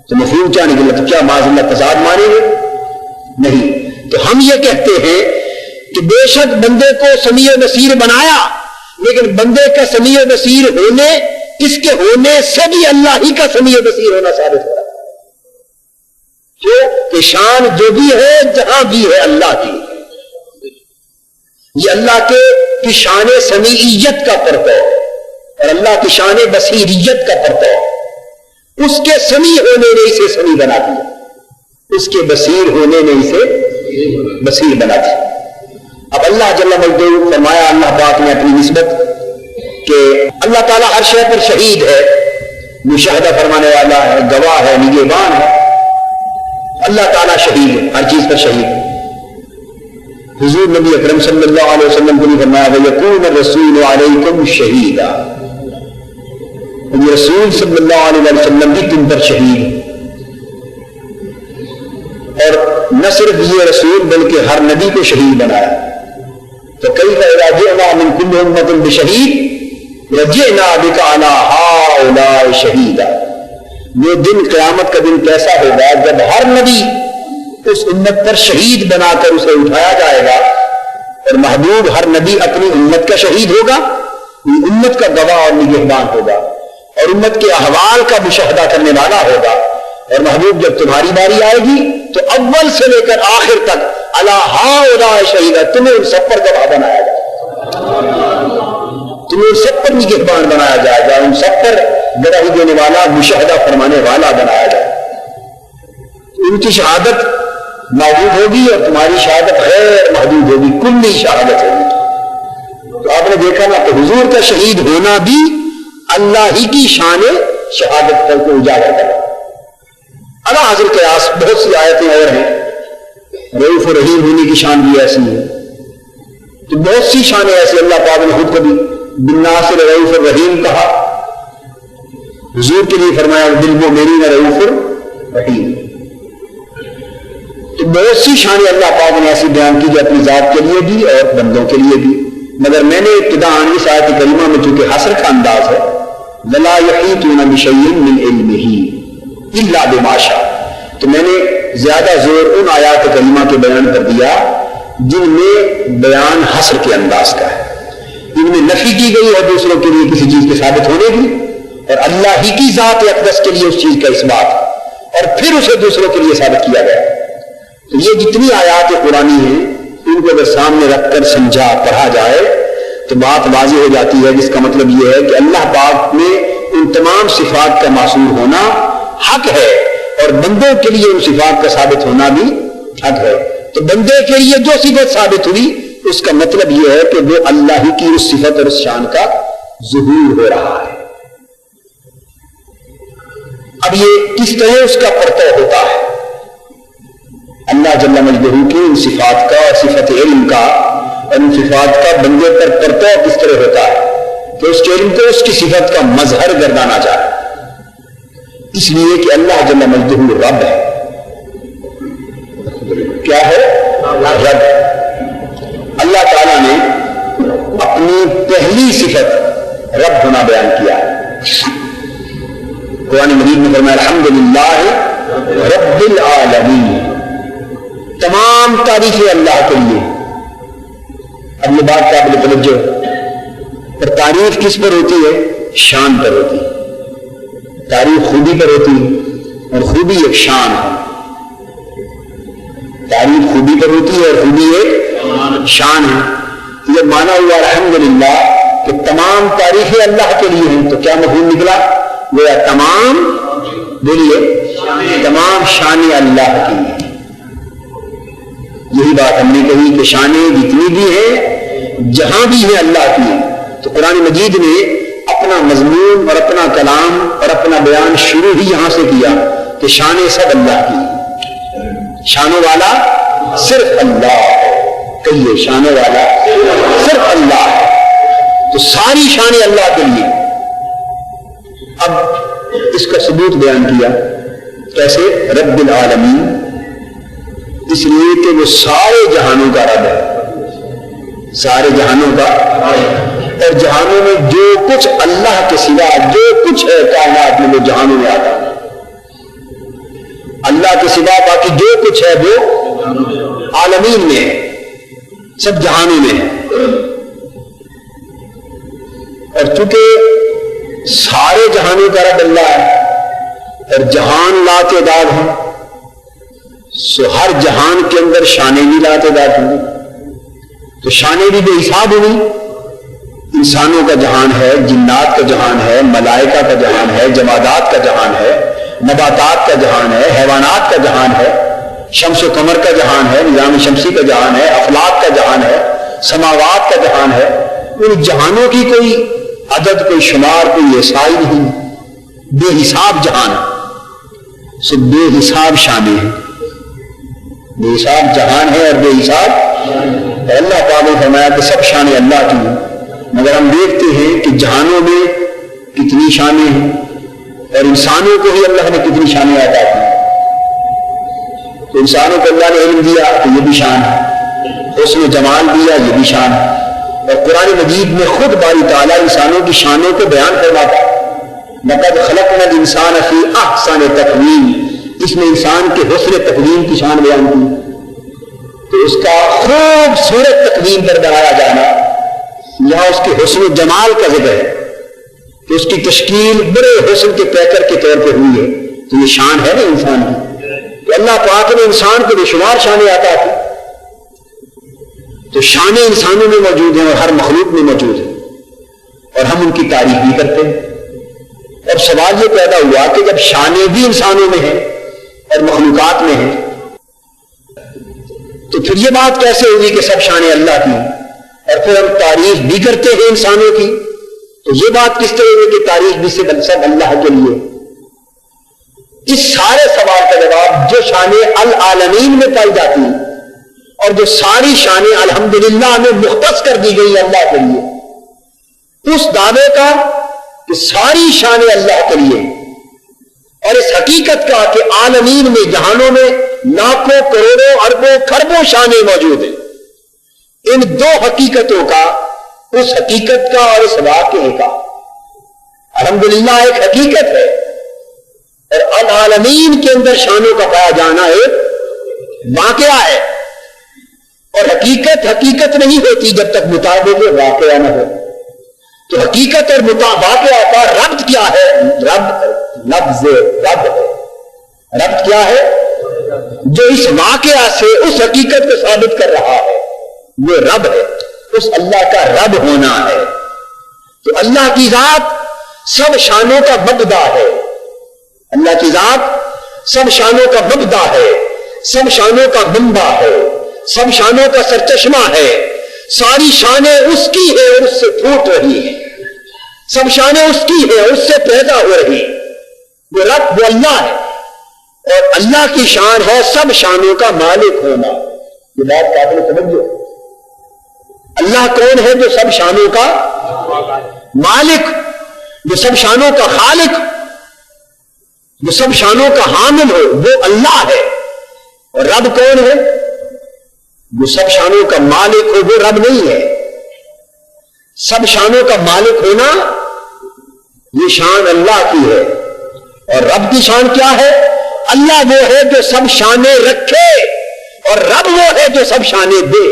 تو مفہوم کیا نکلا؟ تو کیا معاذ اللہ تضاد مانیں گے؟ نہیں، تو ہم یہ کہتے ہیں کہ بے شک بندے کو سمیع بصیر بنایا، لیکن بندے کا سمیع بصیر ہونے، اس کے ہونے سے بھی اللہ ہی کا سمیع بصیر ہونا ثابت ہو رہا ہے، کہ شان جو بھی ہے جہاں بھی ہے اللہ کی، یہ اللہ کی شان سمیعیت کا پرتو اور اللہ کی شان بصیریت کا پرتو، اس کے سمیع ہونے نے اسے سمیع بنا دیا، اس کے بصیر ہونے نے اسے بصیر بنا دیا۔ اب اللہ جل مجدہ فرمایا اللہ پاک نے اپنی نسبت کہ اللہ تعالیٰ ہر شے پر شہید ہے، مشاہدہ فرمانے والا ہے، گواہ ہے، نگہبان ہے، اللہ تعالیٰ شہید ہے، ہر چیز پر شہید ہے۔ حضور نبی اکرم صلی اللہ علیہ وسلم کو فرمایا وَيَكُونَ الرَّسُولُ عَلَيْكُمْ شَهِيدًا، رسول صلی اللہ علیہ وسلم بھی تم پر شہید ہے، اور نہ صرف یہ رسول بلکہ ہر نبی کو شہید بنایا۔ تو کیف اذا جئنا من كل امة بشہید وجئنا بك على هؤلاء شہیدا، وہ دن قیامت کا دن کیسا ہوگا جب ہر نبی اس امت پر شہید بنا کر اسے اٹھایا جائے گا، اور محبوب ہر نبی اپنی امت کا شہید ہوگا، امت کا گواہ اور نگہبان ہوگا، اور امت کے احوال کا مشاہدہ کرنے والا ہوگا، اور محبوب جب تمہاری باری آئے گی تو اول سے لے کر آخر تک علی ہؤلاء شہیدا، تمہیں ان سب پر گواہ بنایا جائے گا، تمہیں ان سب پر نگہبان بنایا جائے گا، ان سب پر گواہی دینے والا، مشاہدہ فرمانے والا بنایا جائے گا۔ ان کی شہادت موجود ہوگی اور تمہاری شہادت غیر محدود ہوگی، کلی شہادت ہوگی۔ تو آپ نے دیکھا نا کہ حضور کا شہید ہونا بھی اللہ ہی کی شان شہادت پر کو اجاگر کرا۔ اللہ حاضر قیاس بہت سی آیتیں اور ہیں، رؤوف رحیم ہونے کی شان بھی ایسی ہے، تو بہت سی شانیں ایسی اللہ پاک نے خود کبھی بالناس رؤوف الرحیم کہا، حضور کے لیے فرمایا بالمؤمنین رؤوف الرحیم، تو بہت سی شان اللہ پاک نے ایسی بیان کی جو اپنی ذات کے لیے بھی اور بندوں کے لیے بھی، مگر میں نے ابتداءً اس آیت کریمہ میں چونکہ حصر کا انداز ہے، وَلَا يَحِيطُونَ بِشَيْءٍ مِّنْ عِلْمِهِ إِلَّا بِمَا شَاءَ، تو میں نے زیادہ زور ان آیات کریمہ کے بیان پر دیا جن میں بیان حصر کے انداز کا ہے، ان میں نفی کی گئی ہے دوسروں کے لیے کسی چیز کے ثابت ہونے کی، اور اللہ ہی کی ذات اقدس کے لیے اس چیز کا اثبات، اور پھر اسے دوسروں کے لیے ثابت کیا گیا۔ تو یہ جتنی آیات قرآنی ہیں ان کو اگر سامنے رکھ کر سمجھا پڑھا جائے تو بات واضح ہو جاتی ہے، جس کا مطلب یہ ہے کہ اللہ پاک میں ان تمام صفات کا معصور ہونا حق ہے، اور بندوں کے لیے ان صفات کا ثابت ہونا بھی حق ہے۔ تو بندے کے لیے جو صفت ثابت ہوئی اس کا مطلب یہ ہے کہ وہ اللہ ہی کی اس صفت اور اس شان کا ظہور ہو رہا ہے۔ اب یہ کس طرح اس کا پرتو ہوتا ہے، اللہ جل مجدہ کی ان صفات کا اور صفت علم کا اور ان صفات کا بندے پر پرتو کس طرح ہوتا ہے کہ اس کے علم کو اس کی صفت کا مظہر گردانا جائے، اس لیے کہ اللہ جل مجدہ رب ہے۔ کیا ہے؟ رب۔ اللہ تعالیٰ نے اپنی پہلی صفت رب ہونا بیان کیا ہے، قرآن مجید میں فرمایا الحمدللہ رب العالمین، تمام تعریفیں اللہ کے لیے۔ اب یہ بات قابل توجہ، اور تعریف کس پر ہوتی ہے؟ شان پر ہوتی ہے۔ تعریف خوبی پر ہوتی ہے، اور خوبی ایک شان ہے۔ تعریف خوبی پر ہوتی ہے اور خوبی ایک شان ہے۔ یہ مانا ہوا الحمدللہ کہ تمام تعریفیں اللہ کے لیے ہیں، تو کیا مفہوم نکلا؟ گویا تمام، بولیے، تمام شانیں اللہ کی ہیں۔ یہی بات ہم نے کہی کہ شانیں جتنی بھی ہیں جہاں بھی ہیں اللہ کی ہیں۔ تو قرآن مجید نے اپنا مضمون اور اپنا کلام اور اپنا بیان شروع ہی یہاں سے کیا کہ شانیں سب اللہ کی ہیں۔ شانوں والا صرف اللہ ہے، کہیے شانوں والا صرف اللہ ہے، تو ساری شانیں اللہ کے لیے۔ اب اس کا ثبوت بیان کیا کیسے؟ رب العالمین، اس لیے کہ وہ سارے جہانوں کا رب ہے، سارے جہانوں کا، اور جہانوں میں جو کچھ اللہ کے سوا جو کچھ ہے کائنات میں وہ جہانوں میں آتا ہے۔ اللہ کے سوا باقی جو کچھ ہے وہ عالمین میں ہے، سب جہانوں میں ہے۔ اور چونکہ سارے جہانوں کا رب اللہ ہے اور جہان لا تعداد ہیں، سو ہر جہان کے اندر شانیں بھی لا تعداد ہوں گی، تو شانیں بھی بے حساب ہوں گی۔ انسانوں کا جہان ہے، جنات کا جہان ہے، ملائکہ کا جہان ہے، جمادات کا جہان ہے، نباتات کا جہان ہے، حیوانات کا جہان ہے، شمس و قمر کا جہان ہے، نظام شمسی کا جہان ہے، افلاک کا جہان ہے، سماوات کا جہان ہے۔ ان جہانوں کی کوئی عدد، کوئی شمار، کوئی احصائی نہیں، بے حساب جہان، سو بے حساب شانیں ہیں، بے حساب جہان ہے اور بے حساب۔ اللہ پاک نے فرمایا کہ سب شانیں اللہ کی ہیں، مگر ہم دیکھتے ہیں کہ جہانوں میں کتنی شانیں ہیں، اور انسانوں کو ہی اللہ نے کتنی شانیں عطا کی۔ تو انسانوں کو اللہ نے علم دیا تو یہ بھی شان ہے، حسن و جمال دیا یہ بھی شان ہے، اور قرآن مجید میں خود باری تعالیٰ انسانوں کی شانوں کو بیان فرماتا ہے۔ لقد خلقنا الانسان فی احسن تقویم، اس میں انسان کے حسن تقویم کی شان بیان کی، تو اس کا خوبصورت تقویم پر بنایا جانا، یہاں اس کے حسن و جمال کا ذکر ہے کہ اس کی تشکیل بڑے حسن کے پیکر کے طور پہ ہوئی ہے، تو یہ شان ہے نا انسان کی۔ تو اللہ پاک نے انسان کو بے شمار شانیں عطا کی، تو شانیں انسانوں میں موجود ہیں اور ہر مخلوق میں موجود ہیں، اور ہم ان کی تعریف بھی کرتے ہیں۔ اور سوال یہ پیدا ہوا کہ جب شانیں بھی انسانوں میں ہیں اور مخلوقات میں ہیں، تو پھر یہ بات کیسے ہوئی کہ سب شانیں اللہ کی ہیں اور پھر ہم تعریف بھی کرتے ہیں انسانوں کی؟ تو یہ بات کس طرح ہے کہ تعریف بھی سب اللہ کے لیے؟ اس سارے سوال کا جواب جو شانیں العالمین میں پائی جاتی ہیں اور جو ساری شانیں الحمدللہ میں مختص کر دی گئی اللہ کے لیے، اس دعوے کا کہ ساری شانیں اللہ کے لیے، اور اس حقیقت کا کہ عالمین میں جہانوں میں لاکھوں کروڑوں اربوں خربوں شانیں موجود ہیں. ان دو حقیقتوں کا، اس حقیقت کا اور اس واقعے کا، الحمدللہ ایک حقیقت ہے، اور العالمین کے اندر شانوں کا پایا جانا ایک واقعہ ہے. اور حقیقت نہیں ہوتی جب تک مطابق واقعہ نہ ہو. تو حقیقت اور واقعہ کا ربط کیا ہے؟ لفظ رب ہے. ربط کیا ہے؟ جو اس واقعہ سے اس حقیقت کو ثابت کر رہا ہے وہ رب ہے، اس اللہ کا رب ہونا ہے. تو اللہ کی ذات سب شانوں کا مبدا ہے. اللہ کی ذات سب شانوں کا مبدا ہے، سب شانوں کا منبع ہے، سب شانوں کا سرچشمہ ہے. ساری شانیں اس کی ہے اور اس سے پھوٹ رہی ہیں. سب شانیں اس کی ہے، اس سے پیدا ہو رہی. وہ رب، وہ اللہ ہے. اور اللہ کی شان ہے سب شانوں کا مالک ہونا. یہ بات قابل توجہ. اللہ کون ہے؟ جو سب شانوں کا مالک، جو سب شانوں کا خالق، جو سب شانوں کا حامل ہو، وہ اللہ ہے. اور رب کون ہے؟ جو سب شانوں کا مالک ہو، وہ رب نہیں ہے. سب شانوں کا مالک ہونا یہ شان اللہ کی ہے. اور رب کی شان کیا ہے؟ اللہ وہ ہے جو سب شانیں رکھے، اور رب وہ ہے جو سب شانیں دے.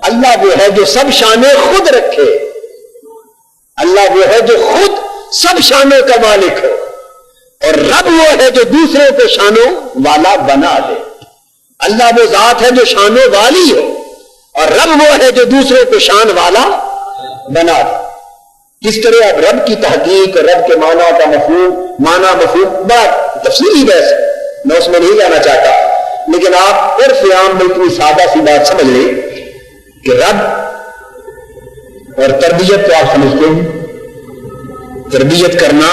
اللہ وہ ہے جو سب شانیں خود رکھے، اللہ وہ ہے جو خود سب شانوں کا مالک ہے، اور رب وہ ہے جو دوسروں کو شانوں والا بنا دے. اللہ وہ ذات ہے جو شانوں والی ہو، اور رب وہ ہے جو دوسروں کو شان والا بنا دے. کس طرح اب رب کی تحقیق اور رب کے معنی کا مفہوم بڑا تفصیلی بحث، میں اس میں نہیں جانا چاہتا، لیکن آپ عرف عام میں اتنی سادہ سی بات سمجھ لیں کہ رب اور تربیت تو آپ سمجھتے ہیں. تربیت کرنا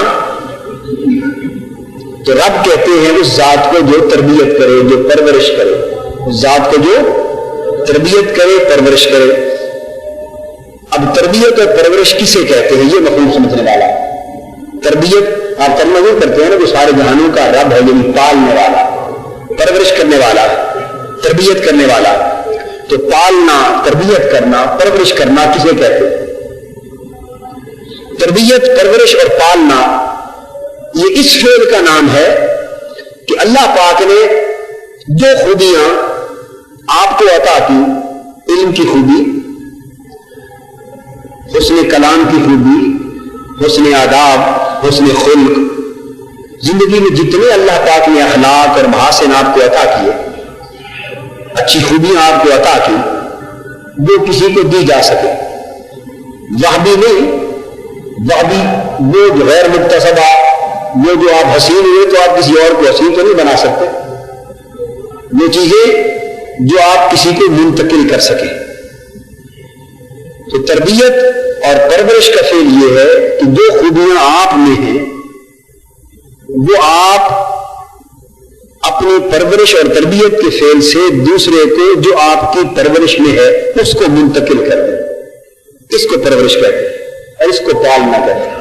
تو رب کہتے ہیں اس ذات کو جو تربیت کرے، جو پرورش کرے. اس ذات کو جو تربیت کرے، پرورش کرے. اب تربیت اور پرورش کسے کہتے ہیں یہ مفہوم سمجھنے والا. تربیت آپ ترجمہ یہ کرتے ہیں نا، جو سارے جہانوں کا رب ہے، یعنی پالنے والا، پرورش کرنے والا، تربیت کرنے والا. تو پالنا، تربیت کرنا، پرورش کرنا کسے کہتے ہیں؟ تربیت، پرورش اور پالنا یہ اس فعل کا نام ہے کہ اللہ پاک نے جو خوبیاں آپ کو عطا کی، علم کی خوبی، حسن کلام کی خوبی، حسن آداب، حسن خلق، زندگی میں جتنے اللہ پاک نے اخلاق اور محاسن آپ کو عطا کیے، اچھی خوبیاں آپ کو عطا کی، وہ کسی کو دی جا سکے. وہ بھی نہیں، وہ بھی وہ جو غیر مکتسبہ، وہ جو آپ حسین ہوئے تو آپ کسی اور کو حسین تو نہیں بنا سکتے. وہ چیزیں جو آپ کسی کو منتقل کر سکیں. تو تربیت اور پرورش کا فعل یہ ہے کہ جو خوبیاں آپ میں ہیں وہ آپ اپنی پرورش اور تربیت کے فعل سے دوسرے کو جو آپ کی پرورش میں ہے اس کو منتقل کر دیں. اس کو پرورش کہتے ہیں اور اس کو پالنا کہتے ہیں.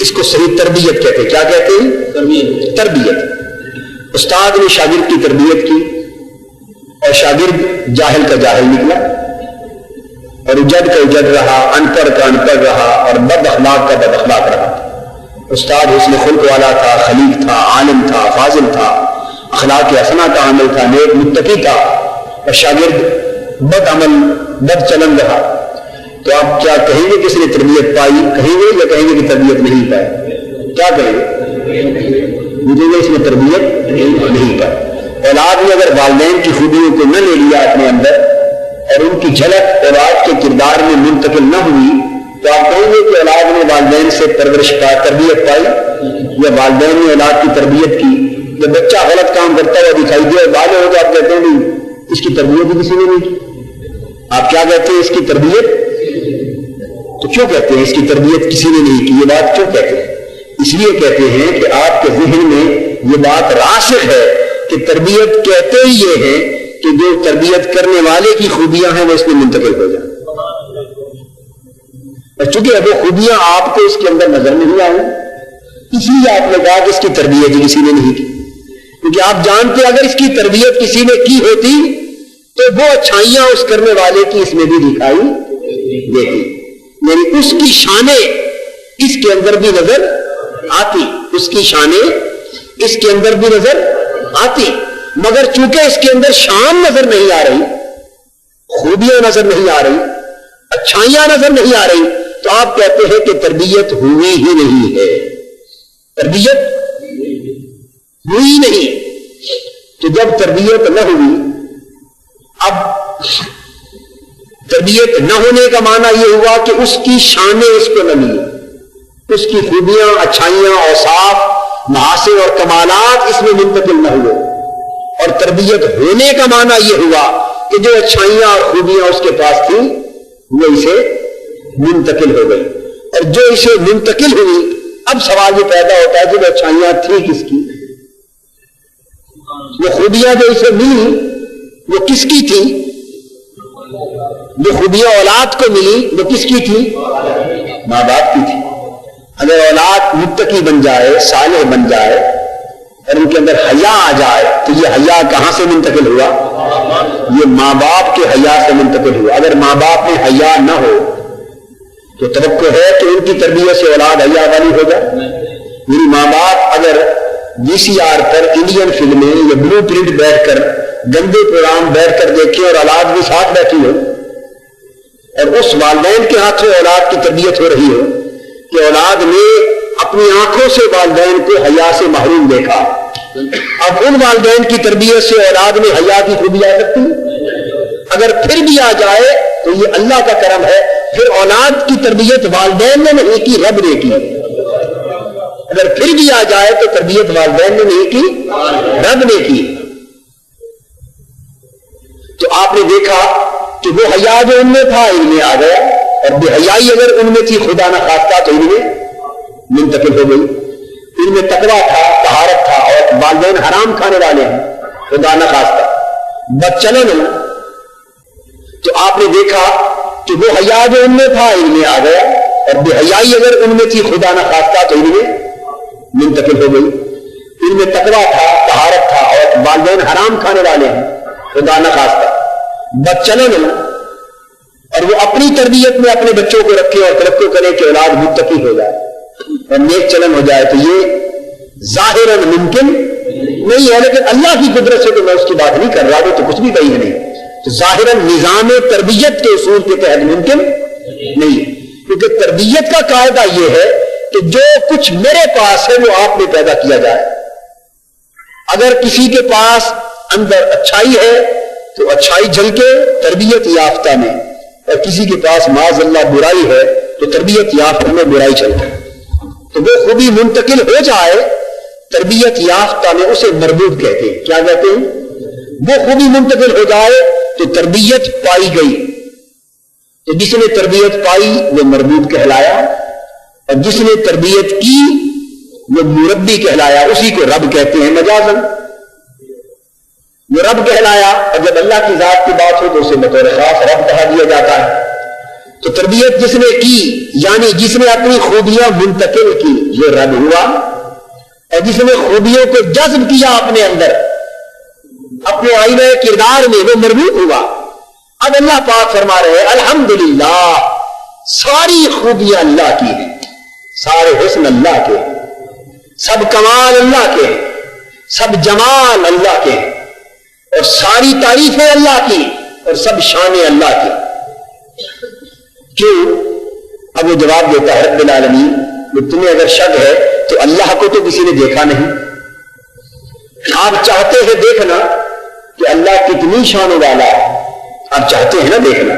اس کو صحیح تربیت کہتے ہیں. کیا کہتے ہیں؟ تربیت. استاد نے شاگرد کی تربیت کی اور شاگرد جاہل کا جاہل نکلا اور اجڑ کا اجڑ رہا، ان پڑھ کا ان پڑھ رہا اور بد اخلاق کا بد اخلاق رہا. استاد حسن خلق والا تھا، خلیق تھا، عالم تھا، فاضل تھا، اخلاق حسنہ کا عامل تھا، نیک متقی تھا، اور شاگرد بد عمل، بد چلن رہا. تو آپ کیا کہیں گے کس نے تربیت پائی؟ کہیں گے یا کہیں گے کہ تربیت نہیں پائی؟ کیا کہیں گے؟ مجھے اس نے تربیت نہیں پائی. اولاد نے اگر والدین کی خوبیوں کو نہ لے لیا اپنے اندر اور ان کی جھلک اولاد کے کردار میں منتقل نہ ہوئی تو آپ کہیں گے کہ اولاد نے والدین سے پرورش پائی، تربیت پائی، یا والدین نے اولاد کی تربیت کی. جب بچہ غلط کام کرتا ہوا دکھائی دے اور بالغ ہو تو آپ کہتے ہیں اس کی تربیت ہی کسی نے نہیں کی. آپ کیا کہتے ہیں؟ اس کی تربیت. تو کیوں کہتے ہیں اس کی تربیت کسی نے نہیں کی؟ یہ بات کیوں کہتے ہیں؟ اس لیے کہتے ہیں کہ آپ کے ذہن میں یہ بات راسخ ہے کہ تربیت کہتے ہی یہ ہے کہ جو تربیت کرنے والے کی خوبیاں ہیں وہ اس میں منتقل ہو جائیں. اور چونکہ اب وہ خوبیاں آپ کو اس کے اندر نظر نہیں آئیں اس لیے آپ نے کہا کہ اس کی تربیت کسی نے نہیں کی. کیونکہ آپ جانتے اگر اس کی تربیت کسی نے کی ہوتی تو وہ اچھائیاں اس کرنے والے کی اس میں بھی دکھائی دیتی، یعنی اس کی شانیں اس کے اندر بھی نظر آتی، اس کی شانیں اس کے اندر بھی نظر آتی، مگر چونکہ اس کے اندر شان نظر نہیں آ رہی، خوبیاں نظر نہیں آ رہی، اچھائیاں نظر نہیں آ رہی، تو آپ کہتے ہیں کہ تربیت ہوئی ہی نہیں ہے، تربیت ہوئی نہیں۔ تو جب تربیت نہ ہوئی، اب تربیت نہ ہونے کا معنی یہ ہوا کہ اس کی شانیں اس کو نہ ملی، اس کی خوبیاں، اچھائیاں، اوصاف، محاسن اور کمالات اس میں منتقل نہ ہوئے، اور تربیت ہونے کا معنی یہ ہوا کہ جو اچھائیاں اور خوبیاں اس کے پاس تھیں وہ اسے منتقل ہو گئی، اور جو اسے منتقل ہوئی اب سوال یہ پیدا ہوتا ہے کہ وہ اچھائیاں تھیں کس کی، وہ خوبیاں جو اسے ملی وہ کس کی تھی، جو خوبیاں اولاد کو ملی وہ کس کی تھی، ماں باپ کی تھی۔ اگر اولاد متقی بن جائے، صالح بن جائے اور ان کے اندر حیا آ جائے تو یہ حیا کہاں سے منتقل ہوا، یہ ماں باپ کے حیا سے منتقل ہوا۔ اگر ماں باپ میں حیا نہ ہو تو توقع ہے کہ ان کی تربیت سے اولاد حیا والی ہو جائے۔ میری ماں باپ اگر وی سی آر پر انڈین فلمیں یا بلو پرنٹ بیٹھ کر گندے پروگرام بیٹھ کر دیکھیں اور اولاد بھی ساتھ بیٹھی ہو، اور اس والدین کے ہاتھ سے اولاد کی تربیت ہو رہی ہو کہ اولاد نے اپنی آنکھوں سے والدین کو حیا سے محروم دیکھا، اب ان والدین کی تربیت سے اولاد میں حیا کی خوبی آ سکتی، اگر پھر بھی آ جائے تو یہ اللہ کا کرم ہے، پھر اولاد کی تربیت والدین نے نہیں کی، رب نے کی۔ اگر پھر بھی آ جائے تو تربیت والدین نے نہیں کی، رب نے کی۔ تو آپ نے دیکھا کہ وہ حیا جو ان میں تھا ان میں آ گیا، اور بے حیائی اگر ان میں تھی خدا نہ خواستہ تو ان میں منتقل ہو گئی۔ ان میں تقویٰ تھا، طہارت تھا، اور والدین حرام کھانے والے ہیں خدا نہ خواستہ، بدچلن، تو آپ نے دیکھا کہ وہ حیا جو ان میں تھا ان میں آ گیا، اور بے حیائی اگر ان میں تھی خدا نہ خواستہ تو ان میں منتقل ہو گئی۔ ان میں تقویٰ تھا، طہارت تھا، اور والدین حرام کھانے والے ہیں خدا نہ خواستہ، بدچلن، اور وہ اپنی تربیت میں اپنے بچوں کو رکھے اور توقع کرے کہ اولاد متقی ہو جائے اور نیک چلن ہو جائے، تو یہ ظاہراً ممکن نہیں ہے، لیکن اللہ کی قدرت سے تو میں اس کی بات نہیں کر رہا، وہ تو کچھ بھی کہی نہیں، تو ظاہراً نظام تربیت کے اصول کے تحت ممکن نہیں ہے، کیونکہ تربیت کا قاعدہ یہ ہے کہ جو کچھ میرے پاس ہے وہ آپ میں پیدا کیا جائے۔ اگر کسی کے پاس اندر اچھائی ہے تو اچھائی جھلکے تربیت یافتہ میں، اور کسی کے پاس معاذ اللہ برائی ہے تو تربیت یافتہ میں برائی چلتا ہے، تو وہ خوبی منتقل ہو جائے تربیت یافتہ میں، اسے مربوط کہتے ہیں۔ کیا کہتے ہیں؟ وہ خوبی منتقل ہو جائے تو تربیت پائی گئی، تو جس نے تربیت پائی وہ مربوط کہلایا، اور جس نے تربیت کی وہ مربی کہلایا، اسی کو رب کہتے ہیں مجازن، وہ رب کہلایا، اور جب اللہ کی ذات کی بات ہو تو اسے بطور خاص رب کہا دیا جاتا ہے۔ تو تربیت جس نے کی یعنی جس نے اپنی خوبیاں منتقل کی وہ رب ہوا، اور جس نے خوبیوں کو جذب کیا اپنے اندر اپنے آئینہ کردار میں وہ مربوط ہوا۔ اب اللہ پاک فرما رہے ہیں الحمدللہ، ساری خوبیاں اللہ کی ہیں، سارے حسن اللہ کے، سب کمال اللہ کے، سب جمال اللہ کے، اور ساری تعریفیں اللہ کی، اور سب شانیں اللہ کی۔ کیوں؟ اب وہ جواب دیتا ہے رب العالمین، کہ تمہیں اگر شک ہے تو اللہ کو تو کسی نے دیکھا نہیں، آپ چاہتے ہیں دیکھنا کہ اللہ کتنی شانوں والا ہے، آپ چاہتے ہیں نا دیکھنا،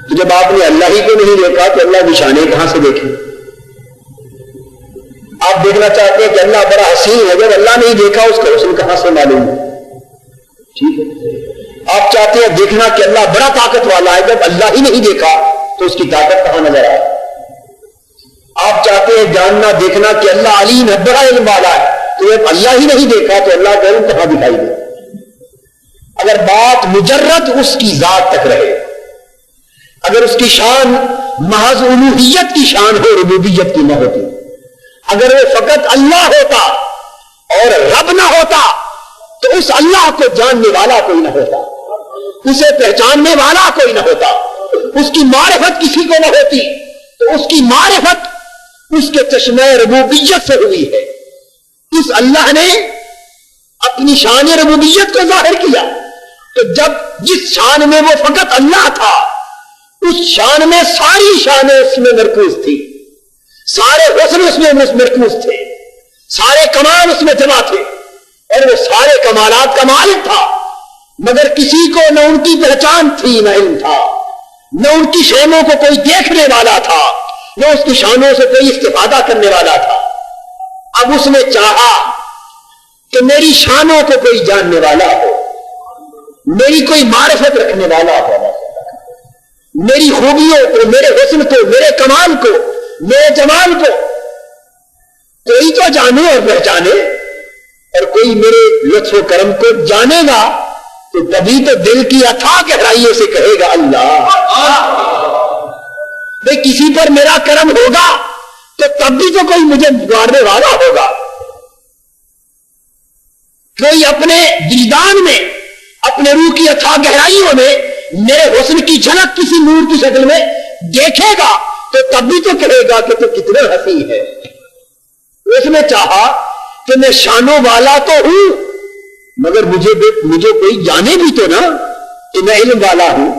تو جب آپ نے اللہ ہی کو نہیں دیکھا تو اللہ کی شانیں کہاں سے دیکھیں؟ آپ دیکھنا چاہتے ہیں کہ اللہ بڑا حسین ہے، جب اللہ نہیں دیکھا اس کا حسن کہاں سے معلوم ہے؟ ٹھیک ہے۔ آپ چاہتے ہیں دیکھنا کہ اللہ بڑا طاقت والا ہے، جب اللہ ہی نہیں دیکھا تو اس کی طاقت کہاں نظر آئے؟ آپ چاہتے ہیں جاننا دیکھنا کہ اللہ علیم ہے، بڑا علم والا ہے، تو جب اللہ ہی نہیں دیکھا تو اللہ کا علم کہاں دکھائی دے؟ اگر بات مجرد اس کی ذات تک رہے، اگر اس کی شان محض الوہیت کی شان ہو، ربوبیت کی نہ ہوتی، اگر وہ فقط اللہ ہوتا اور رب نہ ہوتا تو اس اللہ کو جاننے والا کوئی نہ ہوتا, اسے پہچاننے والا کوئی نہ ہوتا, اس کی معرفت کسی کو نہ ہوتی. تو اس کی معرفت اس کے چشمہ ربوبیت سے ہوئی ہے. اس اللہ نے اپنی شان ربوبیت کو ظاہر کیا. تو جب جس شان میں وہ فقط اللہ تھا, اس شان میں ساری شانیں اس میں مرکوز تھی, سارے حسن اس میں مرکوز تھے, سارے کمال اس میں جمع تھے, اور وہ سارے کمالات کا مالک تھا. مگر کسی کو نہ ان کی پہچان تھی, نہ علم تھا, نہ ان کی شانوں کو کوئی دیکھنے والا تھا, نہ اس کی شانوں سے کوئی استفادہ کرنے والا تھا. اب اس نے چاہا کہ میری شانوں کو کوئی جاننے والا ہو, میری کوئی معرفت رکھنے والا ہو, میری خوبیوں کو, میرے حسن کو, میرے کمال کو, میرے جمال کو کوئی تو جانے اور پہچانے, اور کوئی میرے لطف و کرم کو جانے گا تو تبھی تو دل کی اتھاہ گہرائیوں سے کہے گا اللہ. بھئی کسی پر میرا کرم ہوگا تو تب بھی تو کوئی مجھے پکارنے والا ہوگا. کوئی اپنے وجدان میں, اپنے روح کی اتھاہ گہرائیوں میں میرے حسن کی جھلک کسی نور کی شکل میں دیکھے گا تو تب بھی تو کہے گا کہ تو کتنا حسین ہے. اس نے چاہا کہ میں شانوں والا تو ہوں, مگر مجھے کوئی جانے بھی تو نا کہ میں علم والا ہوں,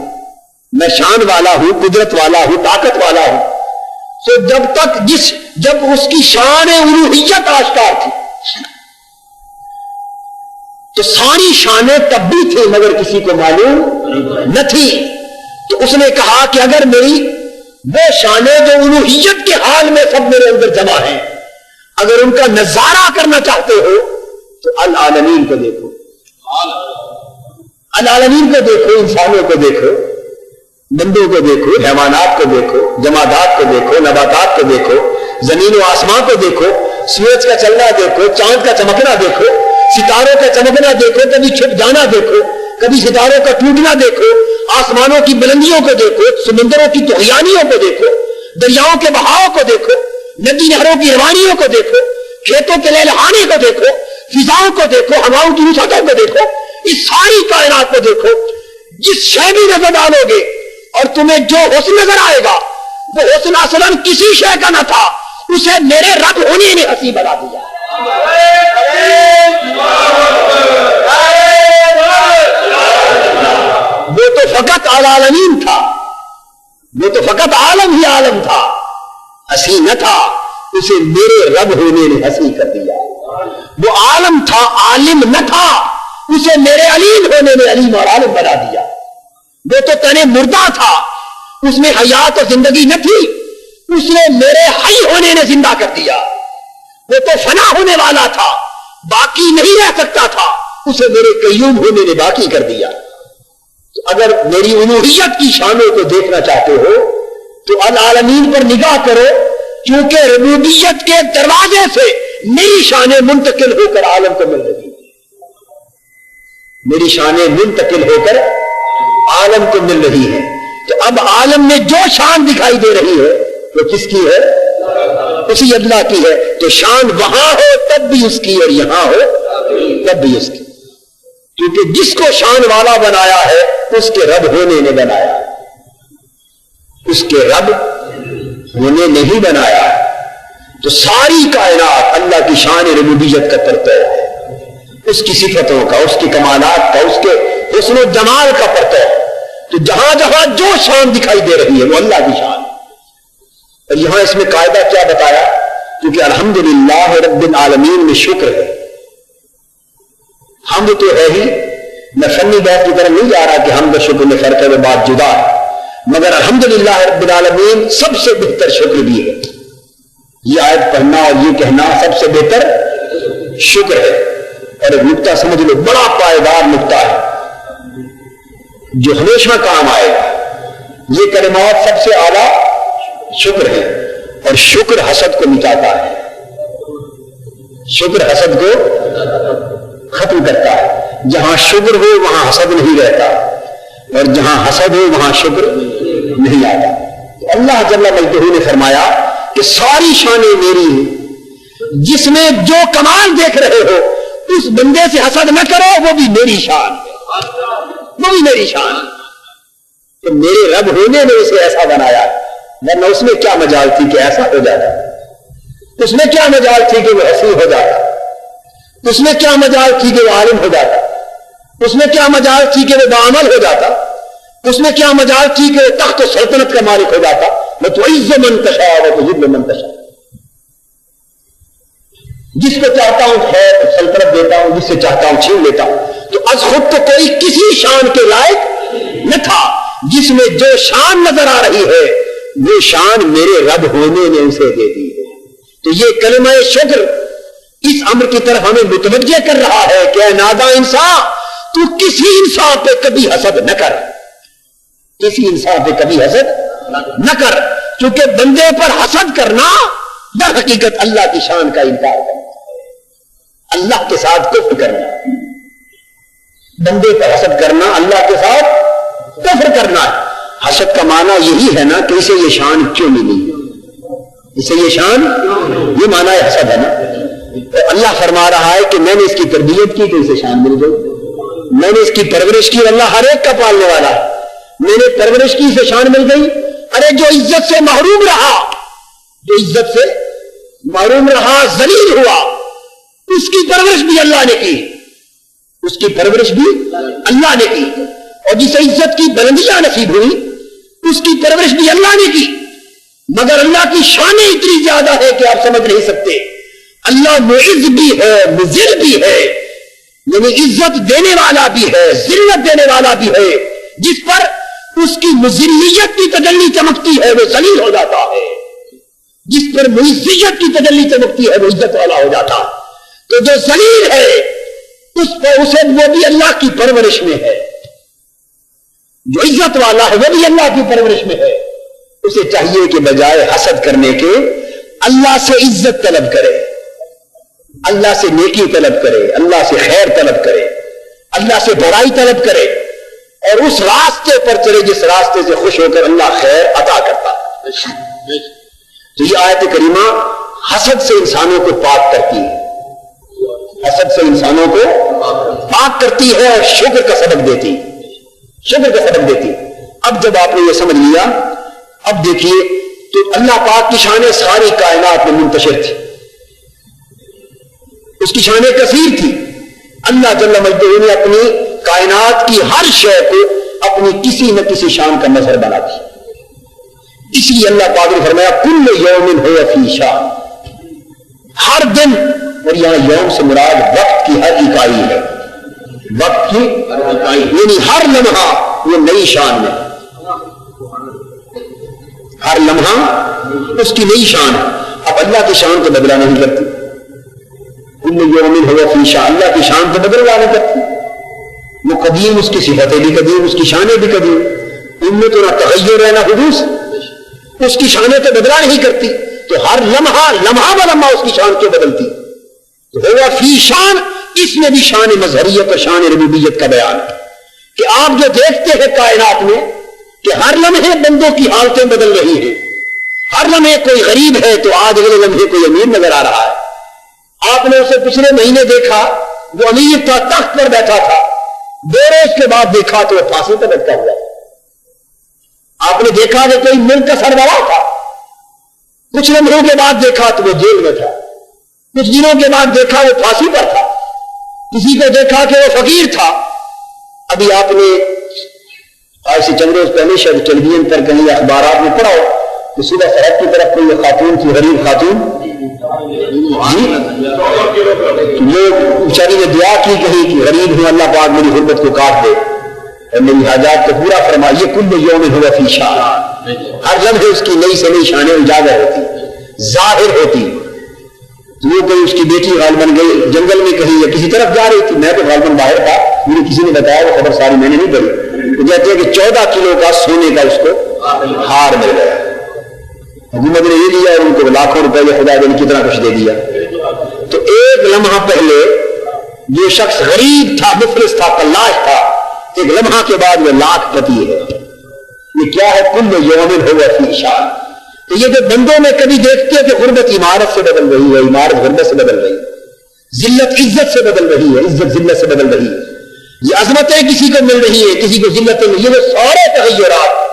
میں شان والا ہوں, قدرت والا ہوں, طاقت والا ہوں. تو جب اس کی شان الوہیت آشکار تھی تو ساری شانیں تب بھی تھی مگر کسی کو معلوم نہ تھی. تو اس نے کہا کہ اگر میری وہ شانیں جو الوہیت کے حال میں سب میرے اندر جمع ہیں, اگر ان کا نظارہ کرنا چاہتے ہو تو العالمین کو دیکھو, العالمین کو دیکھو, انسانوں کو دیکھو, بندوں کو دیکھو, حیوانات کو دیکھو, جمادات کو دیکھو, نباتات کو دیکھو, زمین و آسمان کو دیکھو, سورج کا چلنا دیکھو, چاند کا چمکنا دیکھو, ستاروں کا چمکنا دیکھو, کبھی چھپ جانا دیکھو, کبھی ستاروں کا ٹوٹنا دیکھو, آسمانوں کی بلندیوں کو دیکھو, سمندروں کی طغیانیوں کو دیکھو, دریاؤں کے بہاؤ کو دیکھو, ندی نہروں کی روانیوں کو دیکھو, کھیتوں کے لہلہانے کو دیکھو, فضاؤں کو دیکھو, ہواؤں کی وسعتوں کو دیکھو, اس ساری کائنات کو دیکھو. جس شے بھی نظر ڈالو گے اور تمہیں جو حسن نظر آئے گا وہ حسن اصلاً کسی شے کا نہ تھا, اسے میرے رب ہونے نے حسین بنا دیا. وہ تو فقط العالمین تھا, وہ تو فقط عالم ہی عالم تھا, حسین نہ تھا, اسے میرے رب ہونے نے حسین کر دیا. وہ عالم تھا, عالم نہ تھا, اسے میرے علیم ہونے نے علیم اور عالم بنا دیا. وہ تو تنے مردہ تھا, اس میں حیات اور زندگی نہ تھی, اس نے میرے حی ہونے نے زندہ کر دیا. وہ تو فنا ہونے والا تھا, باقی نہیں رہ سکتا تھا, اسے میرے قیوم ہونے نے باقی کر دیا. تو اگر میری الوہیت کی شانوں کو دیکھنا چاہتے ہو تو العالمین پر نگاہ کرو, کیونکہ ربوبیت کے دروازے سے میری شانیں منتقل ہو کر عالم کو مل رہی ہیں, میری شانیں منتقل ہو کر عالم کو مل رہی ہیں. تو اب عالم میں جو شان دکھائی دے رہی ہے وہ کس کی ہے؟ اسی اللہ کی ہے. تو شان وہاں ہو تب بھی اس کی, اور یہاں ہو تب بھی اس کی, کیونکہ جس کو شان والا بنایا ہے اس کے رب ہونے نے بنایا, اس کے رب ہونے نے ہی بنایا. تو ساری کائنات اللہ کی شان ربوبیت کا پرتو ہے, اس کی صفتوں کا, اس کی کمالات کا, اس کے حسن و جمال کا پرتو. تو جہاں جہاں جو شان دکھائی دے رہی ہے وہ اللہ کی شان. اور یہاں اس میں قاعدہ کیا بتایا, کیونکہ الحمدللہ رب العالمین میں شکر ہے. حمد تو ہے ہی, میں فنی بات کی طرف نہیں جا رہا کہ حمد و شکر میں فرق ہے, وہ بات جدا ہے, مگر الحمدللہ رب العالمین سب سے بہتر شکر بھی ہے. یہ آیت پڑھنا اور یہ کہنا سب سے بہتر شکر ہے. اور ایک نقطہ سمجھ لو, بڑا پائیدار نقطہ ہے جو ہمیشہ کام آئے گا. یہ کلمات سب سے اعلیٰ شکر ہے, اور شکر حسد کو مٹاتا ہے, شکر حسد کو ختم کرتا ہے. جہاں شکر ہو وہاں حسد نہیں رہتا, اور جہاں حسد ہو وہاں شکر نہیں آتا. تو اللہ جل مجدہ نے فرمایا کہ ساری شانیں میری ہیں, جس میں جو کمال دیکھ رہے ہو اس بندے سے حسد نہ کرو، وہ بھی میری شان ہے، وہ بھی میری شان ہے۔ تو میرے رب ہونے نے اسے ایسا بنایا، ورنہ اس میں کیا مجال تھی کہ ایسا ہو جاتا، اس میں کیا مجال تھی کہ وہ حسین ہو جاتا، اس میں کیا مجال تھی کہ وہ عالم ہو جاتا، اس میں کیا مجال تھی کہ وہ باعمل ہو جاتا، اس میں کیا مجال تھی کہ وہ تخت و سلطنت کا مالک ہو جاتا۔ وہ تو عز من تشاء و تذل من تشاء، جس کو چاہتا ہوں خیر سلطنت دیتا ہوں، جس سے چاہتا ہوں چھین لیتا ہوں۔ تو از خود تو کوئی کسی شان کے لائق نہ تھا، جس میں جو شان نظر آ رہی ہے وہ شان میرے رب ہونے نے اسے دے دی ہے۔ تو یہ کلمہ شکر اس امر کی طرف ہمیں متوجہ کر رہا ہے کہ اے ناداں انسان، تو کسی انسان پہ کبھی حسد نہ کر، کسی انسان پہ کبھی حسد نہ کر، کیونکہ بندے پر حسد کرنا در حقیقت اللہ کی شان کا انکار کرنا، اللہ کے ساتھ کفر کرنا، بندے پر حسد کرنا اللہ کے ساتھ کفر کرنا ہے۔ حسد کا معنی یہی ہے نا کہ اسے یہ شان کیوں ملی، اسے یہ شان، یہ معنی ہے حسد ہے نا۔ اللہ فرما رہا ہے کہ میں نے اس کی تربیت کی تو اسے شان مل گئی، میں نے اس کی پرورش کی، اللہ ہر ایک کا پالنے والا ہے، میں نے پرورش کی اسے شان مل گئی۔ ارے جو عزت سے محروم رہا، جو عزت سے محروم رہا، ذلیل ہوا، اس کی پرورش بھی اللہ نے کی، اس کی پرورش بھی اللہ نے کی، اور جسے عزت کی بلندیاں نصیب ہوئی اس کی پرورش بھی اللہ نے کی۔ مگر اللہ کی شان اتنی زیادہ ہے کہ آپ سمجھ نہیں سکتے۔ اللہ معز بھی ہے، مذل بھی ہے، یعنی عزت دینے والا بھی ہے، ذلت دینے والا بھی ہے۔ جس پر اس کی مذلیت کی تجلی چمکتی ہے وہ ذلیل ہو جاتا ہے، جس پر معزیت کی تجلی چمکتی ہے وہ عزت والا ہو جاتا۔ تو جو ذلیل ہے اس پر اسے وہ بھی اللہ کی پرورش میں ہے، جو عزت والا ہے وہ بھی اللہ کی پرورش میں ہے۔ اسے چاہیے کہ بجائے حسد کرنے کے اللہ سے عزت طلب کرے، اللہ سے نیکی طلب کرے، اللہ سے خیر طلب کرے، اللہ سے بڑائی طلب کرے، اور اس راستے پر چلے جس راستے سے خوش ہو کر اللہ خیر عطا کرتا۔ تو یہ آیت کریمہ حسد سے انسانوں کو پاک کرتی ہے، حسد سے انسانوں کو پاک کرتی ہے اور شکر کا سبق دیتی، شکر کا سبق دیتی۔ اب جب آپ نے یہ سمجھ لیا، اب دیکھیے تو اللہ پاک کی شانیں ساری کائنات میں منتشر تھی، اس کی شانیں کثیر تھی۔ اللہ جل مجدہ نے اپنی کائنات کی ہر شے کو اپنی کسی نہ کسی شان کا مظہر بنا دی، اس لیے اللہ پاک نے فرمایا کل یوم ہو فی شان، ہر دن، اور یہاں یوم سے مراد وقت کی ہر اکائی ہے، وقت کی اکائی یعنی ہر لمحہ وہ نئی شان میں، ہر لمحہ اس کی نئی شان ہے۔ اب اللہ کی شان کو بدلا نہیں کرتی، کل یوم ہو فی شان، اللہ کی شان کو بدلا نہیں کرتی، وہ قدیم، اس کی صفتیں بھی قدیم، اس کی شانیں بھی قدیم، ان میں تو نہ تغیر ہے نہ حدوث، اس کی شانیں تو بدلا نہیں کرتی، تو ہر لمحہ لمحہ بلمحہ اس کی شان کیوں بدلتی؟ تو ہوا فی شان، اس میں بھی شان مظہریت اور شان ربوبیت کا بیان ہے کہ آپ جو دیکھتے ہیں کائنات میں کہ ہر لمحے بندوں کی حالتیں بدل رہی ہیں، ہر لمحے کوئی غریب ہے تو آج اگلے لمحے کوئی امیر نظر آ رہا ہے۔ آپ نے اسے پچھلے مہینے دیکھا وہ امیر تھا، تخت پر بیٹھا تھا، 2 روز کے بعد دیکھا تو وہ پھانسی پر لٹکا ہوا تھا۔ آپ نے دیکھا کہ کوئی ملک کا سربراہ تھا، کچھ لمحوں کے بعد دیکھا تو وہ جیل میں تھا، کچھ دنوں کے بعد دیکھا وہ پھانسی پر تھا، کسی کو دیکھا کہ وہ فقیر تھا۔ ابھی آپ نے آج سے چند روز پہلے شاید ٹیلی ویژن پر کہیں اخبارات میں پڑھا ہو کہ صبح سڑک کی طرف کوئی خاتون تھی، غریب خاتون، وہ بیچاری نے دعا کی کہیں کہ غریب ہوں، اللہ پاک میری غربت کو کاٹ دے اور میری حاجات کو پورا فرمائے۔ یہ کل یوم ہوا فی شان، ہر لمحے اس کی نئی سے نئی شانیں اجاگر ہوتی، ظاہر ہوتی۔ وہ کہیں اس کی بیٹی غالباً گئی جنگل میں کہیں یا کسی طرف جا رہی تھی، میں تو غالباً باہر تھا، مجھے کسی نے بتایا، وہ خبر ساری میں نے نہیں پڑھی، وہ کہتے ہیں کہ 14 کلو کا سونے کا اس کو ہار مل گیا، حکومت نے یہ لیا اور ان کو لاکھوں روپے خدا نے کتنا کچھ دے دیا۔ تو ایک لمحہ پہلے جو شخص غریب تھا، مفلس تھا، فلاح تھا، ایک لمحہ کے بعد وہ لاکھ پتی ہے۔ یہ کیا ہے؟ کل یوم ہوا فی شان، تو یہ جو بندوں میں کبھی دیکھتے ہیں کہ غربت عمارت سے بدل رہی ہے، عمارت غربت سے بدل رہی ہے، ذلت عزت سے بدل رہی ہے، عزت ذلت سے بدل رہی ہے، یہ عظمتیں کسی کو مل رہی ہے، کسی کو ذلتیں مل رہی ہے، یہ سارے تغیرات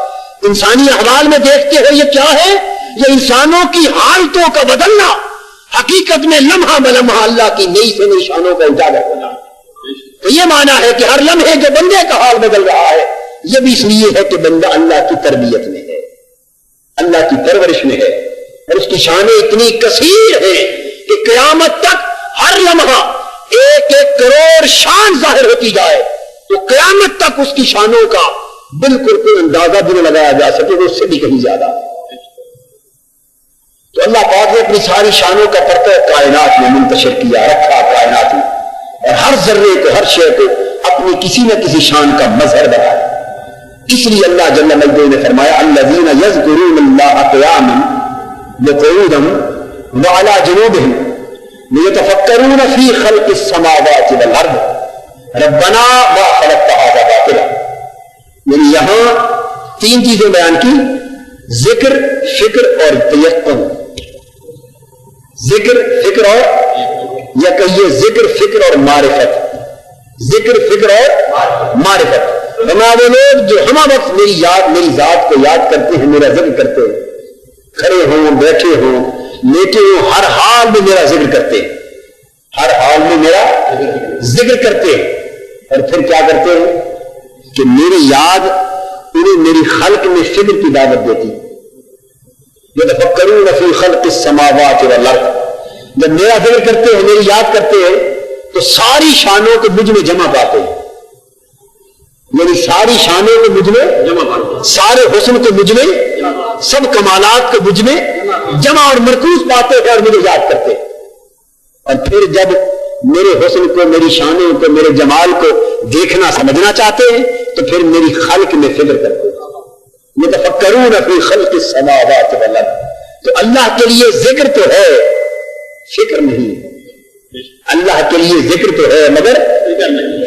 انسانی احوال میں دیکھتے ہو یہ کیا ہے؟ یہ انسانوں کی حالتوں کا بدلنا، حقیقت میں لمحہ بلمحہ اللہ کی نئی سے نئی شانوں کا اجاگر ہونا۔ تو یہ معنی ہے کہ ہر لمحے جو بندے کا حال بدل رہا ہے، یہ بھی اس لیے ہے کہ بندہ اللہ کی تربیت میں ہے، اللہ کی پرورش میں ہے، اور اس کی شانیں اتنی کثیر ہیں کہ قیامت تک ہر لمحہ ایک ایک کروڑ شان ظاہر ہوتی جائے تو قیامت تک اس کی شانوں کا بالکل کوئی اندازہ بھی نہ لگایا جا سکے، وہ اس سے بھی کہیں زیادہ۔ تو اللہ پاک نے اپنی ساری شانوں کا پرتو کائنات میں منتشر کیا، رکھا کائنات میں، اور ہر ذرے کو، ہر شے کو اپنی کسی نہ کسی شان کا مظہر بنایا۔ اس لیے اللہ جل مجدہ نے فرمایا الذین یذکرون اللہ قیاما وقعودا وعلی جنوبہم لیتفکرون فی خلق السماوات والارض ربنا ما خلقت ھذا باطلا۔ یعنی یہاں تین چیزیں بیان کی، ذکر، فکر اور تیقن۔ ذکر، فکر اور، یا کہیے ذکر، فکر اور معرفت، ذکر، فکر اور معرفت۔ ہمارے لوگ جو ہمہ وقت میری ذات کو یاد کرتے ہیں، میرا ذکر کرتے ہیں، کھڑے ہوں، بیٹھے ہوں، لیٹے ہوں، ہر حال میں میرا ذکر کرتے ہیں، ہر حال میں میرا ذکر کرتے ہیں، اور پھر کیا کرتے ہیں کہ میری یاد انہیں میری خلق میں فکر کی دعوت دیتی۔ یتفکرون فی خلق السماوات والارض، جب میرا ذکر کرتے ہیں، میری یاد کرتے ہیں، تو ساری شانوں کو مجھ میں جمع پاتے ہیں، یعنی ساری شانوں کو مجھ میں جمع پاتے، سارے حسن کو مجھ میں، سب کمالات کو مجھ میں جمع اور مرکوز پاتے ہیں اور مجھے یاد کرتے ہیں۔ اور پھر جب میرے حسن کو، میری شانوں کو، میرے جمال کو دیکھنا سمجھنا چاہتے ہیں تو پھر میری خلق میں فکر کرتے ہیں۔ یتفکرون فی خلق السماوات والارض۔ تو اللہ کے لیے ذکر تو ہے، فکر نہیں ہے۔ اللہ کے لیے ذکر تو ہے مگر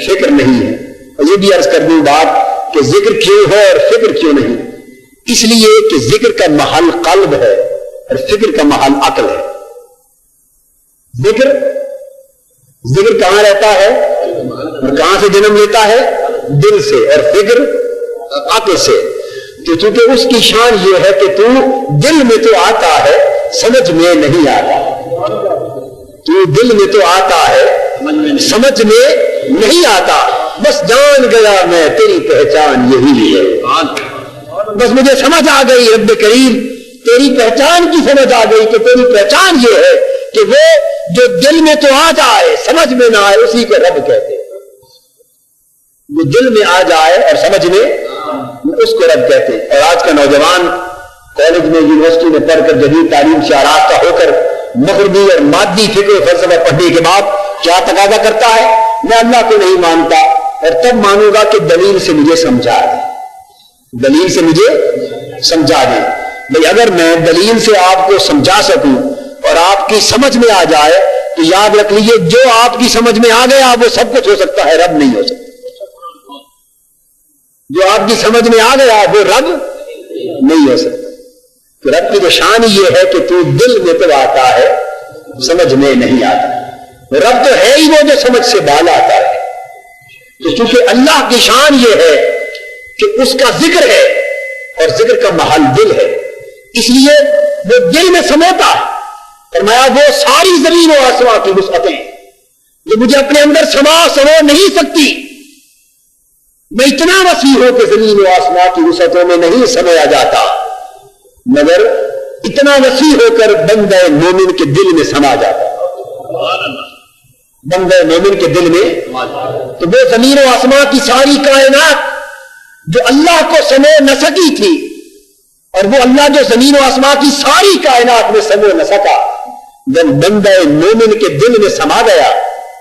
فکر نہیں ہے۔ اور یہ بھی عرض کر دوں بات کہ ذکر کیوں ہے اور فکر کیوں نہیں؟ اس لیے کہ ذکر کا محل قلب ہے اور فکر کا محل عقل ہے۔ ذکر کہاں رہتا ہے اور کہاں سے جنم لیتا ہے؟ دل سے، اور فکر عقل سے۔ تو چونکہ اس کی شان یہ ہے کہ تو دل میں تو آتا ہے، سمجھ میں نہیں آتا، تو دل میں تو آتا ہے، سمجھ میں نہیں آتا، بس جان گیا میں تیری پہچان یہی ہے، بس مجھے سمجھ آ گئی رب کریم تیری پہچان کی سمجھ آ گئی کہ تیری پہچان یہ ہے کہ وہ جو دل میں تو آ جائے سمجھ میں نہ آئے اسی کو رب کہتے ہیں۔ وہ دل میں آ جائے اور سمجھ میں اس کو رب کہتے ہیں۔ اور آج کا نوجوان کالج میں، یونیورسٹی میں پڑھ کر جدید تعلیم سے آراستہ ہو کر مغربی اور مادی فکر و فلسفہ پڑھنے کے بعد کیا تقاضا کرتا ہے؟ میں اللہ کو نہیں مانتا، اور تب مانوں گا کہ دلیل سے مجھے سمجھا دیں، دلیل سے مجھے سمجھا دیں۔ بھئی اگر میں دلیل سے آپ کو سمجھا سکوں اور آپ کی سمجھ میں آ جائے تو یاد رکھ لیجیے جو آپ کی سمجھ میں آ گیا وہ سب کچھ ہو سکتا ہے، رب نہیں ہو سکتا۔ جو آپ کی سمجھ میں آ گیا وہ رب نہیں ہو سکتا۔ تو رب کی جو شان یہ ہے کہ تو دل میں تو آتا ہے، سمجھ میں نہیں آتا۔ رب تو ہے ہی وہ جو سمجھ سے بالا آتا ہے۔ تو چونکہ اللہ کی شان یہ ہے کہ اس کا ذکر ہے اور ذکر کا محل دل ہے، اس لیے وہ دل میں سموتا ہے۔ فرمایا وہ ساری زمین و آسمان کی وسعتیں جو مجھے اپنے اندر سمو نہیں سکتی، میں اتنا وسیع ہوں کہ زمین و آسمان کی وسعتوں میں نہیں سمایا جاتا، مگر اتنا وسیع ہو کر بندہ مومن کے دل میں سما جاتا، بندہ مومن کے دل میں۔ تو وہ زمین و آسمان کی ساری کائنات جو اللہ کو سمو نہ سکی تھی، اور وہ اللہ جو زمین و آسمان کی ساری کائنات میں سمو نہ سکا، جب بندہ مومن کے دل میں سما گیا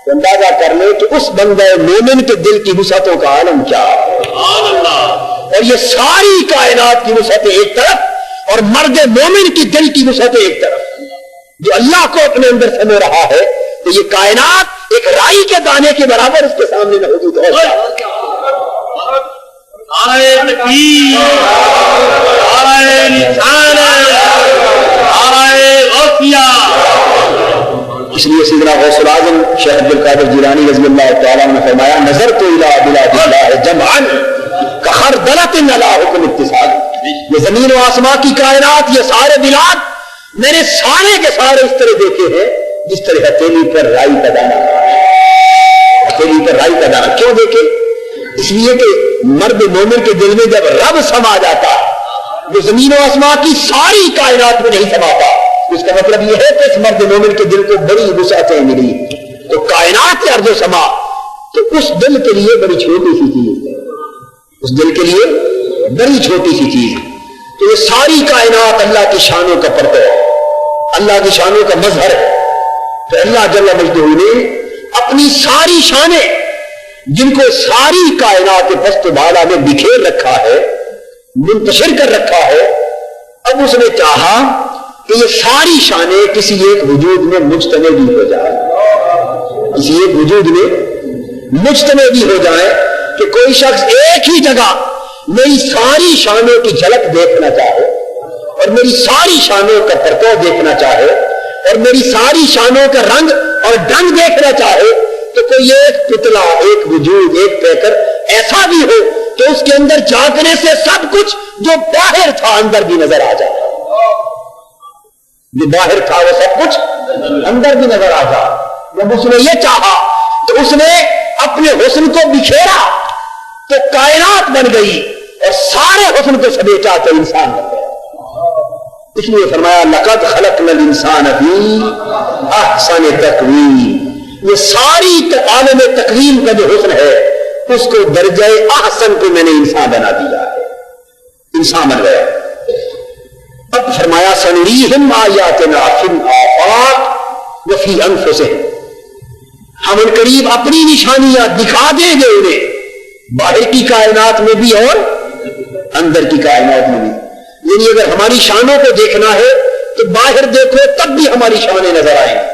تو اندازہ کر لے کہ اس بندہ مومن کے دل کی وسعتوں کا عالم کیا ہے۔ اور یہ ساری کائنات کی وسعتیں ایک طرف اور مرد مومن کی دل کی وسعتیں ایک طرف، جو اللہ کو اپنے اندر سمو رہا ہے، تو یہ کائنات ایک رائی کے دانے کے برابر اس کے سامنے نہ موجود ہے۔ آئے تکبیر، آئے رسالت، شیخ عبد القادر جیلانی رضی اللہ تعالیٰ عنہ نے فرمایا نظرت الی بلاد اللہ جمعا کخردلۃ علی حکم اتصال. یہ زمین و آسمان کی کائنات، یہ سارے بلاد میں نے سارے کے سارے اس طرح دیکھے ہیں جس طرح ہتھیلی پر رائی کا دانہ. ہتھیلی پر رائی کا دانہ کیوں دیکھے؟ اس لیے کہ مرد مومن کے دل میں جب رب سما جاتا ہے وہ زمین و آسمان کی ساری کائنات میں نہیں سماتا. اس کا مطلب یہ ہے کہ اس مرد مومن کے دل کو بڑی وسعتیں ملی تو کائنات ارض و سما، تو اس دل کے لیے بڑی چھوٹی سی چیز ہے، اس دل کے لیے بڑی چھوٹی سی چیز ہے. تو یہ ساری کائنات اللہ کی شانوں کا پردہ ہے، اللہ کی شانوں کا مظہر ہے. تو اللہ جل مجدہ نے اپنی ساری شانیں جن کو ساری کائنات پست و بالا میں بکھیر رکھا ہے، منتشر کر رکھا ہے، اب اس نے چاہا کہ یہ ساری شانیں کسی ایک وجود میں مجتمع بھی ہو جائے، کسی ایک وجود میں مجتمع بھی ہو جائے کہ کوئی شخص ایک ہی جگہ میری ساری شانوں کی جھلک دیکھنا چاہے اور میری ساری شانوں کا پرتو دیکھنا چاہے اور میری ساری شانوں کا رنگ اور ڈنگ دیکھنا چاہے، تو کوئی ایک پتلا، ایک وجود، ایک پیکر ایسا بھی ہو کہ اس کے اندر جھانکنے سے سب کچھ جو باہر تھا اندر بھی نظر آ جائے، جو باہر تھا وہ سب کچھ اندر بھی نظر آ جائے. جب اس نے یہ چاہا تو اس نے اپنے حسن کو بکھیرا تو کائنات بن گئی اور سارے حسن کو سمیٹا تو انسان بن گیا. اس لیے فرمایا لقد خلقنا الانسان فی احسن تقویم. یہ ساری عالم تقویم کا جو حسن ہے اس کو درجہ احسن کو میں نے انسان بنا دیا ہے، انسان بن گیا. اب فرمایا سنریہم آیاتنا فی الآفاق وفی انفسہم، ہم ان قریب اپنی نشانیاں دکھا دیں گے انہیں باہر کی کائنات میں بھی اور اندر کی کائنات میں بھی. یعنی اگر ہماری شانوں کو دیکھنا ہے تو باہر دیکھو تب بھی ہماری شانیں نظر آئیں گی،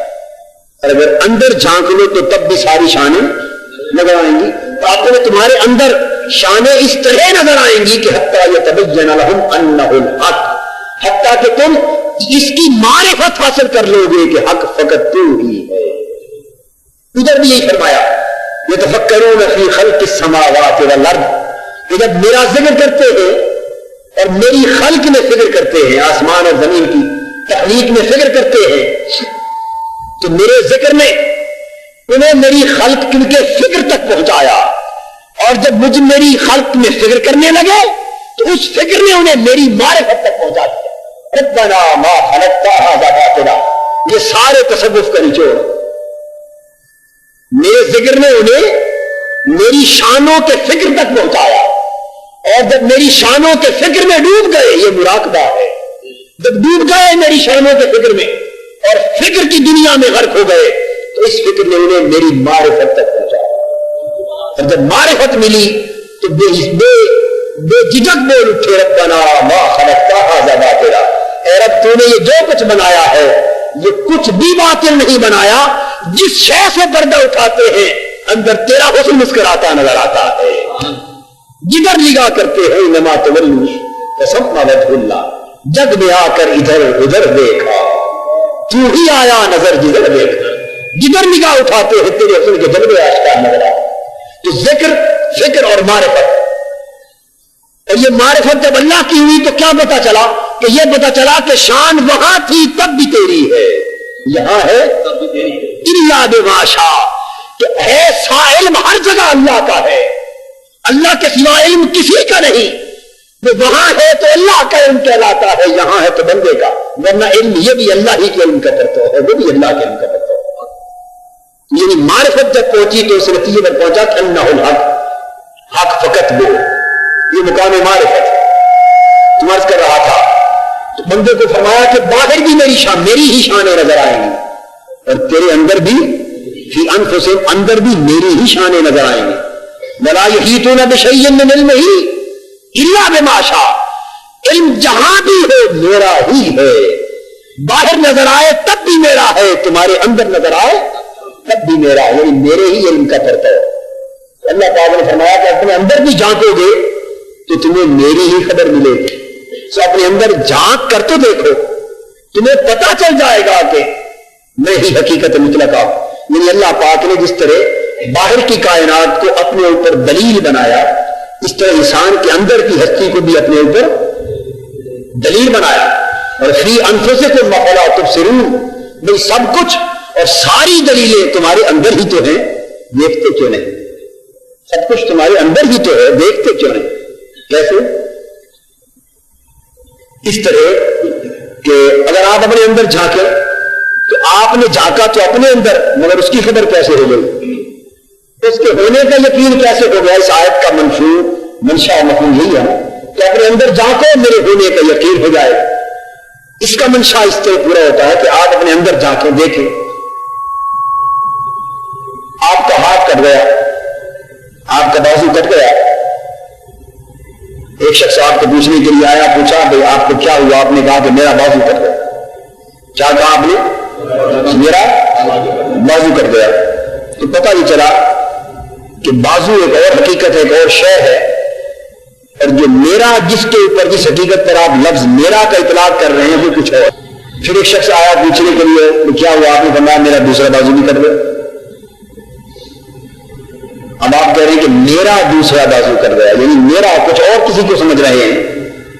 اور اگر اندر جھانک لو تو تب بھی ساری شانیں نظر آئیں گی. تو آپ کو تمہارے اندر شانیں اس طرح نظر آئیں گی کہ حتیٰ یتبین لہم انہ الحق، حتیٰ کہ تم اس کی معرفت حاصل کر لو گے کہ حق فقط تو ہی ہے. ادھر بھی یہی فرمایا یتفکرون فی خلق السماوات والارض، کہ جب میرا ذکر کرتے ہیں اور میری خلق میں فکر کرتے ہیں، آسمان اور زمین کی تخلیق میں فکر کرتے ہیں، تو میرے ذکر نے انہیں میری خلق کے فکر تک پہنچایا، اور جب مجھ میری خلق میں فکر کرنے لگے تو اس فکر نے انہیں میری معرفت تک پہنچا دیا. ربنا ما خلقت هذا باطلا، یہ سارے تصوف کا نچوڑ. میرے ذکر نے انہیں میری شانوں کے فکر تک پہنچایا، اور جب میری شانوں کے فکر میں ڈوب گئے، یہ مراقبہ ہے، جب ڈوب گئے میری شانوں کے فکر میں اور فکر کی دنیا میں غرق ہو گئے تو اس فکر نے انہیں میری معرفت تک پہنچایا. اور جب معرفت ملی تو بے جھجک بول اٹھے ربنا ما خلقت هذا باطلا، اے رب تو نے یہ جو کچھ بنایا ہے یہ کچھ بھی باطل نہیں بنایا. جس شے سے پردہ اٹھاتے ہیں اندر تیرا حسن مسکراتا نظر آتا ہے. جدھر نگاہ کرتے ہیں انما تولوا فثم وجه اللہ، جگ میں آ کر ادھر ادھر دیکھا، تو ہی آیا نظر جدھر دیکھ، جدھر نگاہ اٹھاتے ہیں تیرے حسن کے جلوے آشکار نظر آتے. تو ذکر، فکر اور معرفت، اور یہ معرفت جب اللہ کی ہوئی تو کیا پتا چلا؟ کہ یہ پتا چلا کہ شان وہاں تھی تب بھی تیری ہے، یہاں ہے تب بھی تیری ہے. الا بما شاء، کہ ایسا علم ہر جگہ اللہ کا ہے، اللہ کے سوا علم کسی کا نہیں. وہ وہاں ہے تو اللہ کا علم کہلاتا ہے، یہاں ہے تو بندے کا. ورنہ علم یہ بھی اللہ ہی کے علم کا پرتو ہے، وہ بھی اللہ کے علم کا پرتو ہے. یعنی معرفت جب پہنچی تو اس نتیجے پر پہنچا کہ انہ الحق، حق فقط وہ، یہ مقام معرفت تم عرض کر رہا تھا. تو بندے کو فرمایا کہ باہر بھی میری ہی شانیں نظر آئیں گی، اور تیرے اندر بھی فی انفسہم، اندر بھی میری ہی شانیں نظر آئیں گی. ولا یحیطون بشیء من علمہ الا بما شاء، علم جہاں بھی ہو میرا ہی ہے. باہر نظر آئے تب بھی میرا ہے، تمہارے اندر نظر آئے تب بھی میرا ہے، یعنی میرے ہی علم کا پرتو. اللہ تعالیٰ نے فرمایا کہ اپنے اندر بھی جھانکو گے تو تمہیں میری ہی خبر ملے گی. تو اپنے اندر جھانک کر تو دیکھو، تمہیں پتا چل جائے گا کہ میں ہی حقیقت مطلقہ. یعنی اللہ پاک نے جس طرح باہر کی کائنات کو اپنے اوپر دلیل بنایا، اس طرح انسان کے اندر کی ہستی کو بھی اپنے اوپر دلیل بنایا. اور فی انفسکم افلا تبصرون، بھئی سب کچھ اور ساری دلیلیں تمہارے اندر ہی تو ہیں، دیکھتے کیوں نہیں؟ سب کچھ تمہارے اندر ہی تو ہے، دیکھتے کیوں نہیں؟ کیسے؟ اس طرح کہ اگر آپ اپنے اندر جھانکیں تو آپ نے جھانکا تو اپنے اندر، مگر اس کی خبر کیسے ہو گئی؟ اس کے ہونے کا یقین کیسے ہو گیا؟ اس آیت کا منشا و مفہوم یہی ہے کہ اپنے اندر جھانکو، میرے ہونے کا یقین ہو جائے. اس کا منشا اس طرح پورا ہوتا ہے کہ آپ اپنے اندر جھانکیں، دیکھیں. آپ کا ہاتھ کٹ گیا، آپ کا بازو کٹ گیا. ایک شخص آپ کو پوچھنے کے لیے آیا، پوچھا بھائی آپ کو کیا ہوا؟ آپ نے کہا کہ میرا بازو کٹ گیا. کیا کہا آپ نے؟ میرا بازو کٹ گیا. تو پتہ نہیں چلا کہ بازو ایک اور حقیقت ہے، ایک اور شے ہے، اور جو میرا جس کے اوپر جس حقیقت پر آپ لفظ میرا کا اطلاق کر رہے ہیں وہ کچھ اور. پھر ایک شخص آیا پوچھنے کے لیے کیا ہوا؟ آپ نے فرمایا میرا دوسرا بازو بھی کٹ گیا. اب آپ کہہ رہے ہیں کہ میرا دوسرا بازو کٹ گیا، یعنی میرا کچھ اور کسی کو سمجھ رہے ہیں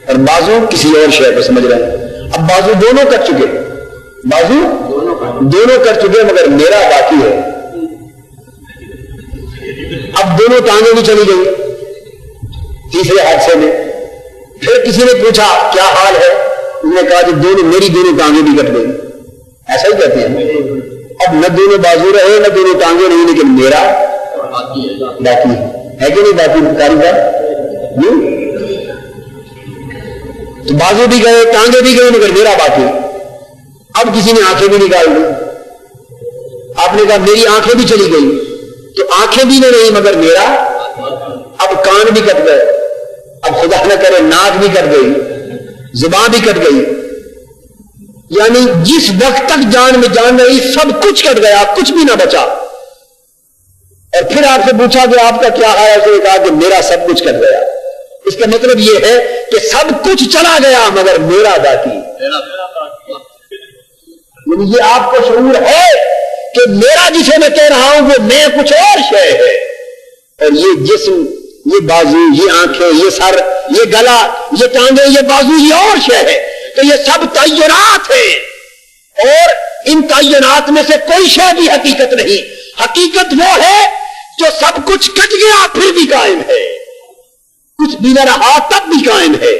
اور بازو کسی اور شے کو سمجھ رہے ہیں. اب بازو دونوں کٹ چکے، بازو دونوں کٹ چکے، مگر میرا باقی ہے. اب دونوں ٹانگیں بھی چلی گئی تیسرے حادثے میں. پھر کسی نے پوچھا کیا حال ہے؟ انہوں نے کہا کہ میری دونوں ٹانگیں بھی کٹ گئی. ایسا ہی کہتے ہیں. اب نہ دونوں بازو رہے نہ دونوں ٹانگیں رہی، لیکن میرا باقی ہے کہ نہیں؟ باقی کاریگر تو بازو بھی گئے، ٹانگیں بھی گئے، مگر میرا باقی. اب کسی نے آنکھیں بھی نکال دی. آپ نے کہا میری آنکھیں بھی چلی گئی، تو آنکھیں بھی نہیں مگر میرا. اب کان بھی کٹ گئے، اب خدا نہ کرے ناک بھی کٹ گئی، زبان بھی کٹ گئی. یعنی جس وقت تک جان میں جان رہی سب کچھ کٹ گیا، کچھ بھی نہ بچا. اور پھر آپ سے پوچھا کہ آپ کا کیا حال ہے؟ اس نے کہا کہ میرا سب کچھ کٹ گیا. اس کا مطلب یہ ہے کہ سب کچھ چلا گیا مگر میرا باقی. یعنی یہ آپ کو شعور ہے کہ میرا جسے میں کہہ رہا ہوں وہ میں کچھ اور شے ہے، اور یہ جسم، یہ بازو، یہ آنکھیں، یہ سر، یہ گلا، یہ ٹانگیں، یہ بازو، یہ اور شے ہے. تو یہ سب تعینات ہیں، اور ان تعینات میں سے کوئی شے بھی حقیقت نہیں. حقیقت وہ ہے جو سب کچھ کٹ گیا پھر بھی قائم ہے، کچھ بھی نہ رہا تب بھی قائم ہے.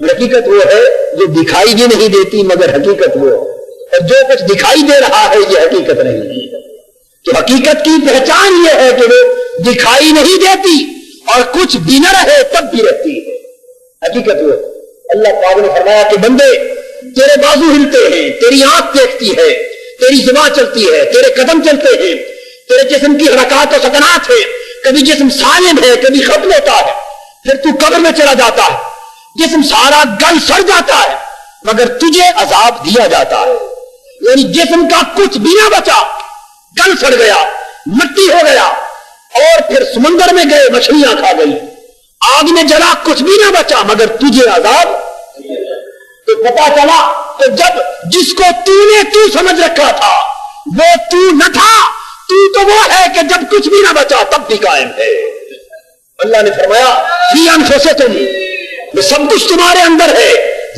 حقیقت وہ ہے جو دکھائی بھی نہیں دیتی مگر حقیقت وہ، اور جو کچھ دکھائی دے رہا ہے یہ حقیقت نہیں. تو حقیقت کی پہچان یہ ہے کہ وہ دکھائی نہیں دیتی اور کچھ بھی نہ رہے تب بھی رہتی ہے. حقیقت وہ. اللہ پاک نے فرمایا کہ بندے تیرے بازو ہلتے ہیں، تیری آنکھ دیکھتی ہے، تیری زبان چلتی ہے، تیرے قدم چلتے ہیں، تیرے جسم کی حرکات و سکنات ہے. کبھی جسم سالم ہے، کبھی ختم ہوتا ہے، پھر تو قبر میں چلا جاتا ہے. جسم سارا گل سڑ جاتا ہے مگر تجھے عذاب دیا جاتا ہے. یعنی جسم کا کچھ بھی نہ بچا، گل سڑ گیا، مٹی ہو گیا، اور پھر سمندر میں گئے، مچھلیاں کھا گئی، آگ میں جلا، کچھ بھی نہ بچا مگر تجھے عذاب. تو پتا چلا کہ جب جس کو تو سمجھ رکھا تھا وہ تو نہ تھا. تو وہ ہے کہ جب کچھ بھی نہ بچا تب بھی قائم ہے. اللہ نے فرمایا فی انفسکم، وہ سب کچھ تمہارے اندر ہے.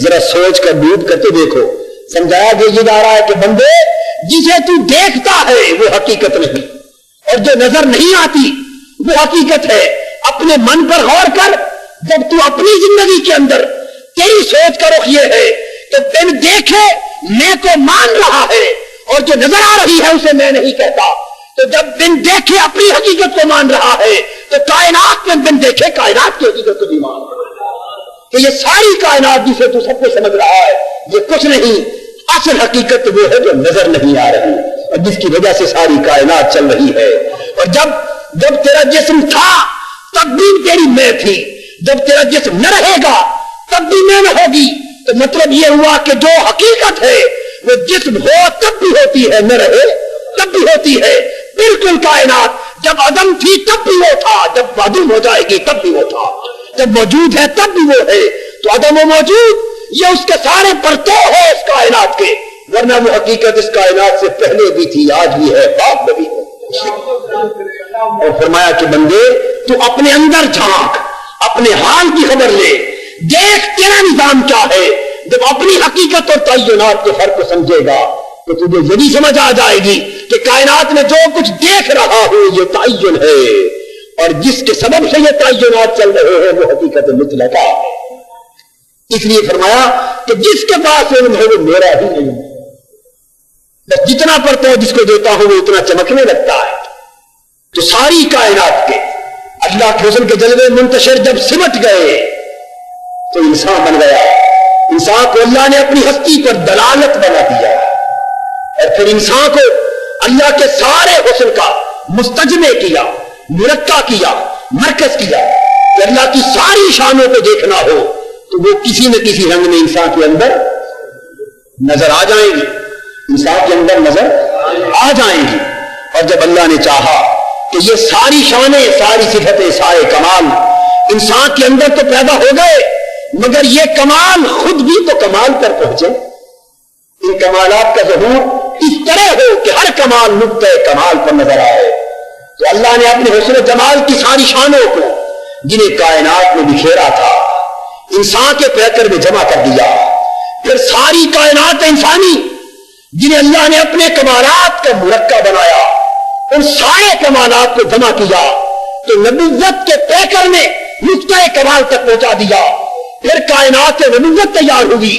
ذرا سوچ کر ڈوب کر کے دیکھو. سمجھایا کہ یہ جا رہا ہے کہ بندے جسے تو دیکھتا ہے وہ حقیقت نہیں، اور جو نظر نہیں آتی وہ حقیقت ہے. اپنے من پر غور کر. جب تو اپنی زندگی کے اندر تیری سوچ کا رخ یہ ہے کہ بن دیکھے میں کو مان رہا ہے اور جو نظر آ رہی ہے اسے میں نہیں کہتا. تو جب بن دیکھے اپنی حقیقت کو مان رہا ہے تو کائنات میں بن دیکھے کائنات کی حقیقت کو بھی مان رہا ہے. تو یہ ساری کائنات جسے تو سب کو سمجھ رہا ہے یہ کچھ نہیں، اصل حقیقت وہ ہے جو نظر نہیں آ رہی اور جس کی وجہ سے ساری کائنات چل رہی ہے. اور جب تیرا جسم تھا تب بھی تیری میں تھی، جب تیرا جسم نہ رہے گا تب بھی میں نہ ہوگی. تو مطلب یہ ہوا کہ جو حقیقت ہے وہ جسم ہو تب بھی ہوتی ہے، نہ رہے تب بھی ہوتی ہے. بالکل کائنات جب عدم تھی تب بھی وہ تھا، جب معدوم ہو جائے گی تب بھی وہ تھا، جب موجود ہے تب بھی وہ ہے. تو عدم و موجود یہ اس کے سارے پرتو ہے اس کائنات کے. ورنہ وہ حقیقت اس کائنات سے پہلے بھی تھی، آج بھی ہے، بعد میں بھی ہے۔ اور فرمایا کہ بندے تو اپنے اندر جھانک، اپنے حال کی خبر لے، دیکھ تیرا نظام کیا ہے۔ جب اپنی حقیقت اور تعینات کے فرق کو سمجھے گا تو تجھے یہ بھی سمجھ آ جائے گی کہ کائنات میں جو کچھ دیکھ رہا ہوں یہ تعین ہے، اور جس کے سبب سے یہ تعینات چل رہے ہیں وہ حقیقت مطلقہ ہے۔ اس لیے فرمایا کہ جس کے پاس علم ہے وہ میرا ہی نہیں ہے، بس جتنا پڑھتا ہوں جس کو دیتا ہوں وہ اتنا چمکنے لگتا ہے۔ تو ساری کائنات کے اللہ کے حسن کے جلوے منتشر جب سمٹ گئے تو انسان بن گیا، انسان کو اللہ نے اپنی ہستی پر دلالت بنا دیا، اور پھر انسان کو اللہ کے سارے حسن کا مستجمع کیا، مرقع کیا، مرکز کیا کہ اللہ کی ساری شانوں کو دیکھنا ہو تو وہ کسی نہ کسی رنگ میں انسان کے اندر نظر آ جائیں گی، انسان کے اندر نظر آ جائیں گی۔ اور جب اللہ نے چاہا کہ یہ ساری شانیں، ساری صفتیں، سارے کمال انسان کے اندر تو پیدا ہو گئے، مگر یہ کمال خود بھی تو کمال پر پہنچے، ان کمالات کا ظہور اس طرح ہو کہ ہر کمال نقطہ کمال پر نظر آئے۔ تو اللہ نے اپنے حسن و جمال کی ساری شانوں کو جنہیں کائنات میں بکھیرا تھا انسان کے پیکر میں جمع کر دیا، پھر ساری کائنات انسانی جنہیں اللہ نے اپنے کمالات کا مرکب بنایا ان سارے کمالات کو جمع کیا تو نبوت کے پیکر میں نقطہ کمال تک پہنچا دیا۔ پھر کائنات سے نبوت تیار ہوئی،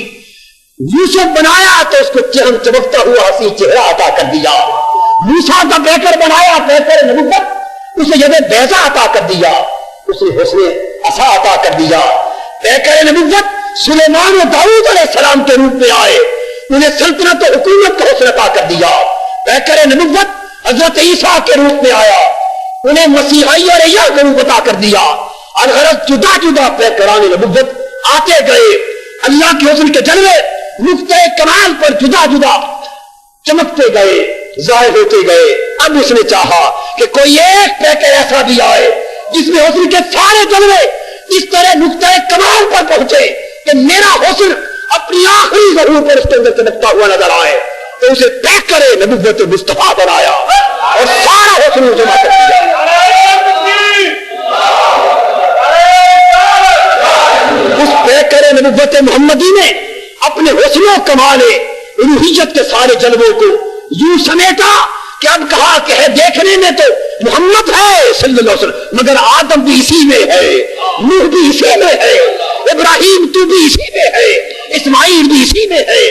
یوسف بنایا تو اس کو چمکتا ہوا حسین چہرہ عطا کر دیا، موسیٰ کا پیکر بنایا، پیکر نبوت اسے جب بیضا عطا کر دیا، اسے حسن عصا عطا کر دیا۔ پیکر نبوت سلیمان و داؤد علیہ السلام کے روپ میں آئے، انہیں سلطنت و حکومت کا حسن عطا کر دیا۔ پیکر نبوت حضرت عیسیٰ کے روپ میں آیا، انہیں مسیحی اور عیسیٰ کا روپ عطا کر دیا۔ اور غرض جدا جدا پیکران نبوت آتے گئے، اللہ کے حسن کے جلوے نقطہ کمال پر جدا جدا چمکتے گئے، ظاہر ہوتے گئے۔ اب اس نے چاہا کہ کوئی ایک پیکر ایسا بھی آئے جس میں حسن کے سارے جلوے اس طرح نقطہ کمال پر پہنچے کہ میرا حسن اپنی آخری ظہور پر اس کے اندر چمکتا ہوا نظر آئے، تو اسے پیکر نبوت مصطفیٰ بنایا اور سارا حسن جمع کر دیا۔ اس پیکر نبوت محمدی نے اپنے حسن و کمال الوہیت کے سارے جلووں کو یوں سمیٹا کہ اب کہا کہ ہے دیکھنے میں تو محمد ہے صلی اللہ علیہ وسلم، مگر آدم بھی اسی میں ہے، نوح بھی اسی میں ہے، ابراہیم تو بھی اسی میں ہے، اسماعیل بھی اسی میں ہے،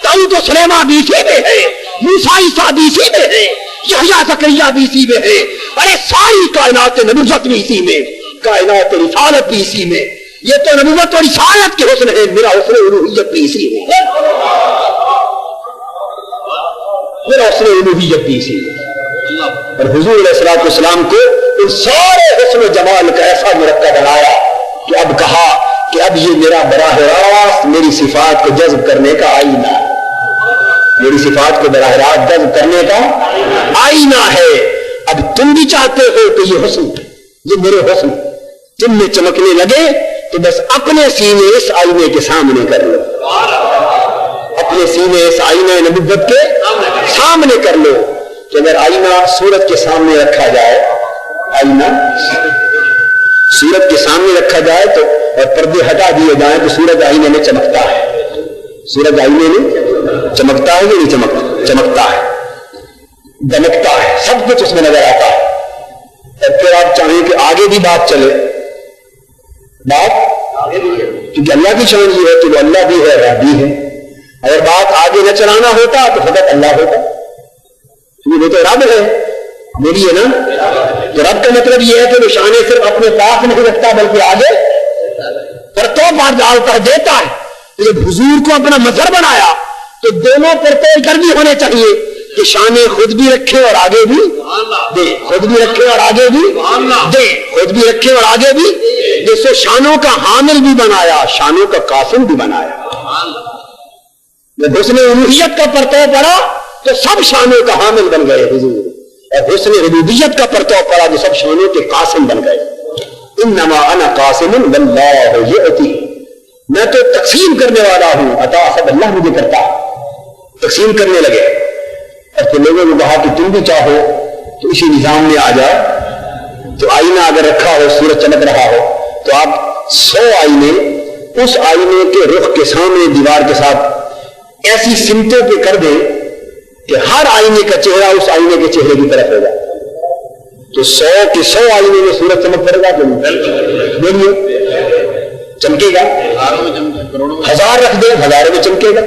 داؤد و سلیمان بھی اسی میں ہے، موسیٰ عیسیٰ بھی اسی میں ہے، یحییٰ زکریا بھی اسی میں ہے، ارے ساری کائنات نبوت بھی اسی میں، کائنات رسالت بھی اسی میں۔ یہ تو نبوت اور رسالت کے حسن ہے، میرا حسن الوہیت بھی اسی میں، میرا حسن الوہیت بھی اسی میں۔ اور حضور علیہ السلام کو ان سارے حسن و جمال کا ایسا مرکب بنایا کہ اب کہا کہ اب یہ میرا براہ راست میری صفات کو جذب کرنے کا آئینہ ہے، میری صفات کو براہ راست جذب کرنے کا آئینہ ہے۔ اب تم بھی چاہتے ہو کہ یہ حسن، یہ میرے حسن تم میں چمکنے لگے تو بس اپنے سینے اس آئینے کے سامنے کر لو، اپنے سینے اس آئینے نبوت کے سامنے کر لو۔ کہ اگر آئینہ سورج کے سامنے رکھا جائے، آئینہ سورج کے سامنے رکھا جائے تو اور پردے ہٹا دیے جائیں تو سورج آئینے میں چمکتا ہے، سورج آئینے میں چمکتا ہے یا نہیں چمکتا؟ چمکتا ہے، دمکتا ہے، سب کچھ اس میں نظر آتا ہے۔ اور پھر آپ چاہیں کہ آگے بھی بات چلے، بات کیونکہ اللہ کی شان یہ ہے کہ وہ اللہ بھی ہے، رب بھی ہے۔ اگر بات آگے نہ چلانا ہوتا تو فقط اللہ ہوتا، وہ تو رب ہے، میری ہے نا۔ تو رب کا مطلب یہ ہے کہ وہ شانیں صرف اپنے پاس نہیں رکھتا بلکہ آگے پرتوں پر ڈالتا ہے، دیتا ہے۔ جب حضور کو اپنا مظہر بنایا تو دونوں پرتیں اکٹھی ہونے چاہیے کہ شانیں خود بھی رکھے اور آگے بھی دے، خود بھی رکھے اور آگے بھی دے، خود بھی رکھے اور آگے بھی۔ جیسے شانوں کا حامل بھی بنایا، شانوں کا قاسم بھی بنایا۔ جب حسن الوہیت کا پرتو پڑا تو سب شانوں کا حامل بن گئے حضور، اور حسن ربوبیت کا پرتو پڑا تو سب شانوں کے قاسم بن گئے۔ انما انا قاسم واللہ یؤتی، میں تو تقسیم کرنے والا ہوں، عطا سب اللہ مجھے کرتا ہے۔ تقسیم کرنے لگے اور پھر لوگوں کو کہا کہ تم بھی چاہو تو اسی نظام میں آ جاؤ. تو آئینہ اگر رکھا ہو سورج چمک رہا ہو تو آپ 100 آئینے اس آئینے کے رخ کے سامنے دیوار کے ساتھ ایسی سمتوں پہ کر دیں کہ ہر آئینے کا چہرہ اس آئینے کے چہرے کی طرف ہوگا. تو 100 کے 100 آئینے میں سورج چمک پڑے گا کہ نہیں؟ بولیے چمکے گا. 1000 رکھ دیں 1000 میں چمکے گا.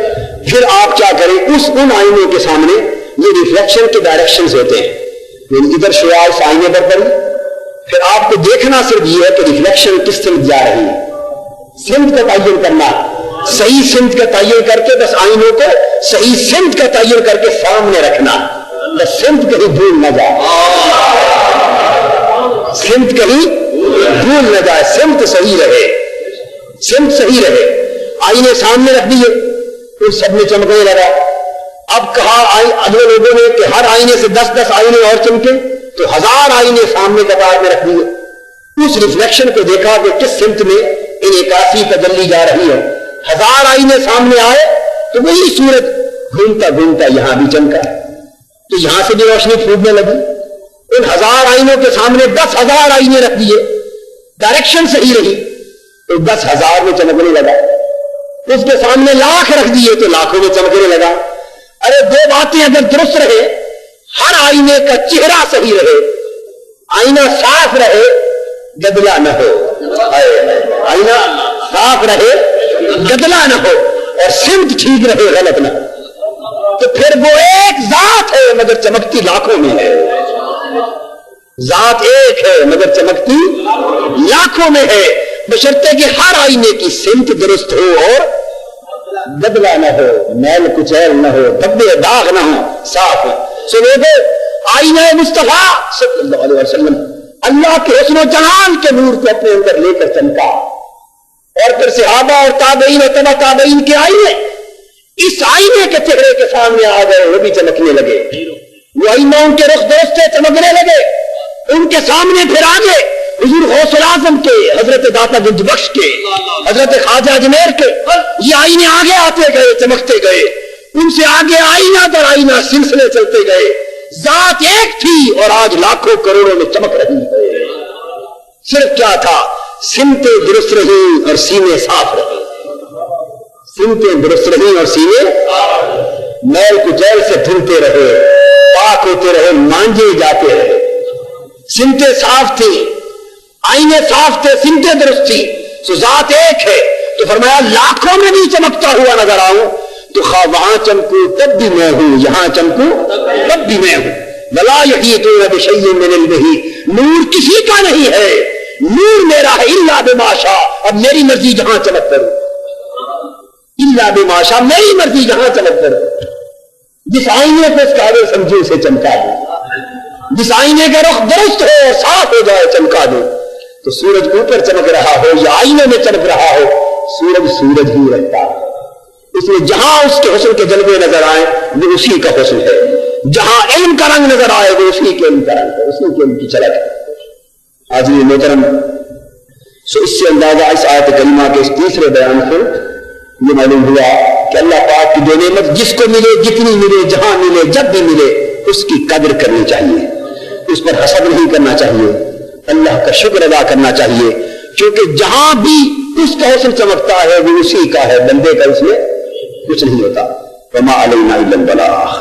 پھر آپ کیا کریں ان آئینوں کے سامنے یہ ریفلیکشن کے ڈائریکشنز ہوتے ہیں. یعنی ادھر شعاع اس آئینے پر پڑی پھر آپ کو دیکھنا صرف یہ ہے کہ ریفلیکشن کس سمت جا رہی ہے. سمت کا تعین کرنا صحیح سمت کا تعین کر کے بس آئینوں کو صحیح سمت کا تعین کر کے سامنے رکھنا. بس سمت کہیں بھول نہ جائے سمت کہیں بھول نہ جائے سمت صحیح رہے سمت صحیح رہے. آئینے سامنے رکھ دیے پھر سب میں چمکنے لگا. اب کہا اگلے لوگوں نے کہ ہر آئینے سے 10-10 آئینے اور چمکے تو 1000 آئینے سامنے قطار میں رکھ دیے. اس ریفلیکشن کو دیکھا کہ کس سمت میں انعکاسی تجلی جا رہی ہے. 1000 آئینے سامنے آئے تو وہی سورج گھومتا گھومتا یہاں بھی چمکا تو یہاں سے بھی روشنی پھوٹنے لگی. ان 1000 آئینوں کے سامنے 10,000 آئینے رکھ دیے ڈائریکشن صحیح رہی تو 10,000 میں چمکنے لگا. اس کے سامنے 1,00,000 رکھ دیے تو لاکھوں میں چمکنے لگا. ارے دو باتیں اگر درست رہے ہر آئینے کا چہرہ صحیح رہے آئینہ صاف رہے گدلا نہ ہو آئینہ صاف رہے گدلا نہ ہو اور سمت ٹھیک رہے غلط نہ ہو تو پھر وہ ایک ذات ہے مگر چمکتی لاکھوں میں ہے. ذات ایک ہے مگر چمکتی لاکھوں میں ہے بشرطے کہ ہر آئینے کی سمت درست ہو اور بدلا نہ ہو میل کچیل نہ ہو دھبے داغ نہ ہو صاف ہو. سو دیکھو آئینہ مصطفیٰ صلی اللہ علیہ وسلم اللہ کے حسن و جلال کے نور کو اپنے اندر لے کر چمکا اور پھر صحابہ اور تابعین اور تبع تابعین کے آئینے اس آئینے کے چہرے کے سامنے آ گئے وہ بھی چمکنے لگے. وہ آئینہ ان کے رخ دوستے چمکنے لگے. ان کے سامنے پھر آگے حضور غوث الاعظم کے حضرت داتا گنج بخش کے حضرت خواجہ اجمیر کے یہ آئینے آگے آتے گئے چمکتے گئے. ان سے آگے آئینہ در آئینہ سلسلے چلتے گئے. ذات ایک تھی اور آج لاکھوں کروڑوں میں چمک رہی ہے. صرف کیا تھا سمتیں درست رہی اور سینے صاف رہے. سمتیں درست رہی اور سینے میل کچیل سے دھلتے رہے پاک ہوتے رہے مانجے جاتے رہے. سمتیں صاف تھی آئینے صاف تھے سمتیں درست تھی سو ذات ایک ہے. تو فرمایا لاکھوں میں بھی چمکتا ہوا نظر آؤں تو خواہ وہاں چمکوں تب بھی میں ہوں یہاں چمکوں تب بھی میں ہوں. ولا یحیطون بشیء من علمہ نور کسی کا نہیں ہے نور میرا ہے الا بما شاء. اب میری مرضی جہاں چمک کروں الا بما شاء میری مرضی جہاں چمک کروں. جس آئینے کو اس قابل سمجھو اسے چمکا دوں جس آئینے کا رخ درست ہو اور صاف ہو جائے چمکا دوں. تو سورج اوپر چمک رہا ہو یا آئینے میں چمک رہا ہو سورج سورج ہی رہتا ہے. اس لیے جہاں اس کے حسن کے جلوے نظر آئے وہ اسی کا حسن ہے. جہاں علم کا رنگ نظر آئے وہ اسی کے علم کا رنگ ہے اسی کے علم کی جھلک ہے. حاضرین محترم سو اس سے اندازہ اس آیت کریمہ کے اس تیسرے بیان سے یہ معلوم ہوا کہ اللہ پاک کی جو نعمت جس کو ملے جتنی ملے جہاں ملے جب بھی ملے اس کی قدر کرنی چاہیے. اس پر حسد نہیں کرنا چاہیے. اللہ کا شکر ادا کرنا چاہیے کیونکہ جہاں بھی اس کا حسن چمکتا ہے وہ اسی کا ہے بندے کا اس میں کچھ نہیں ہوتا. وما علینا الا البلاغ.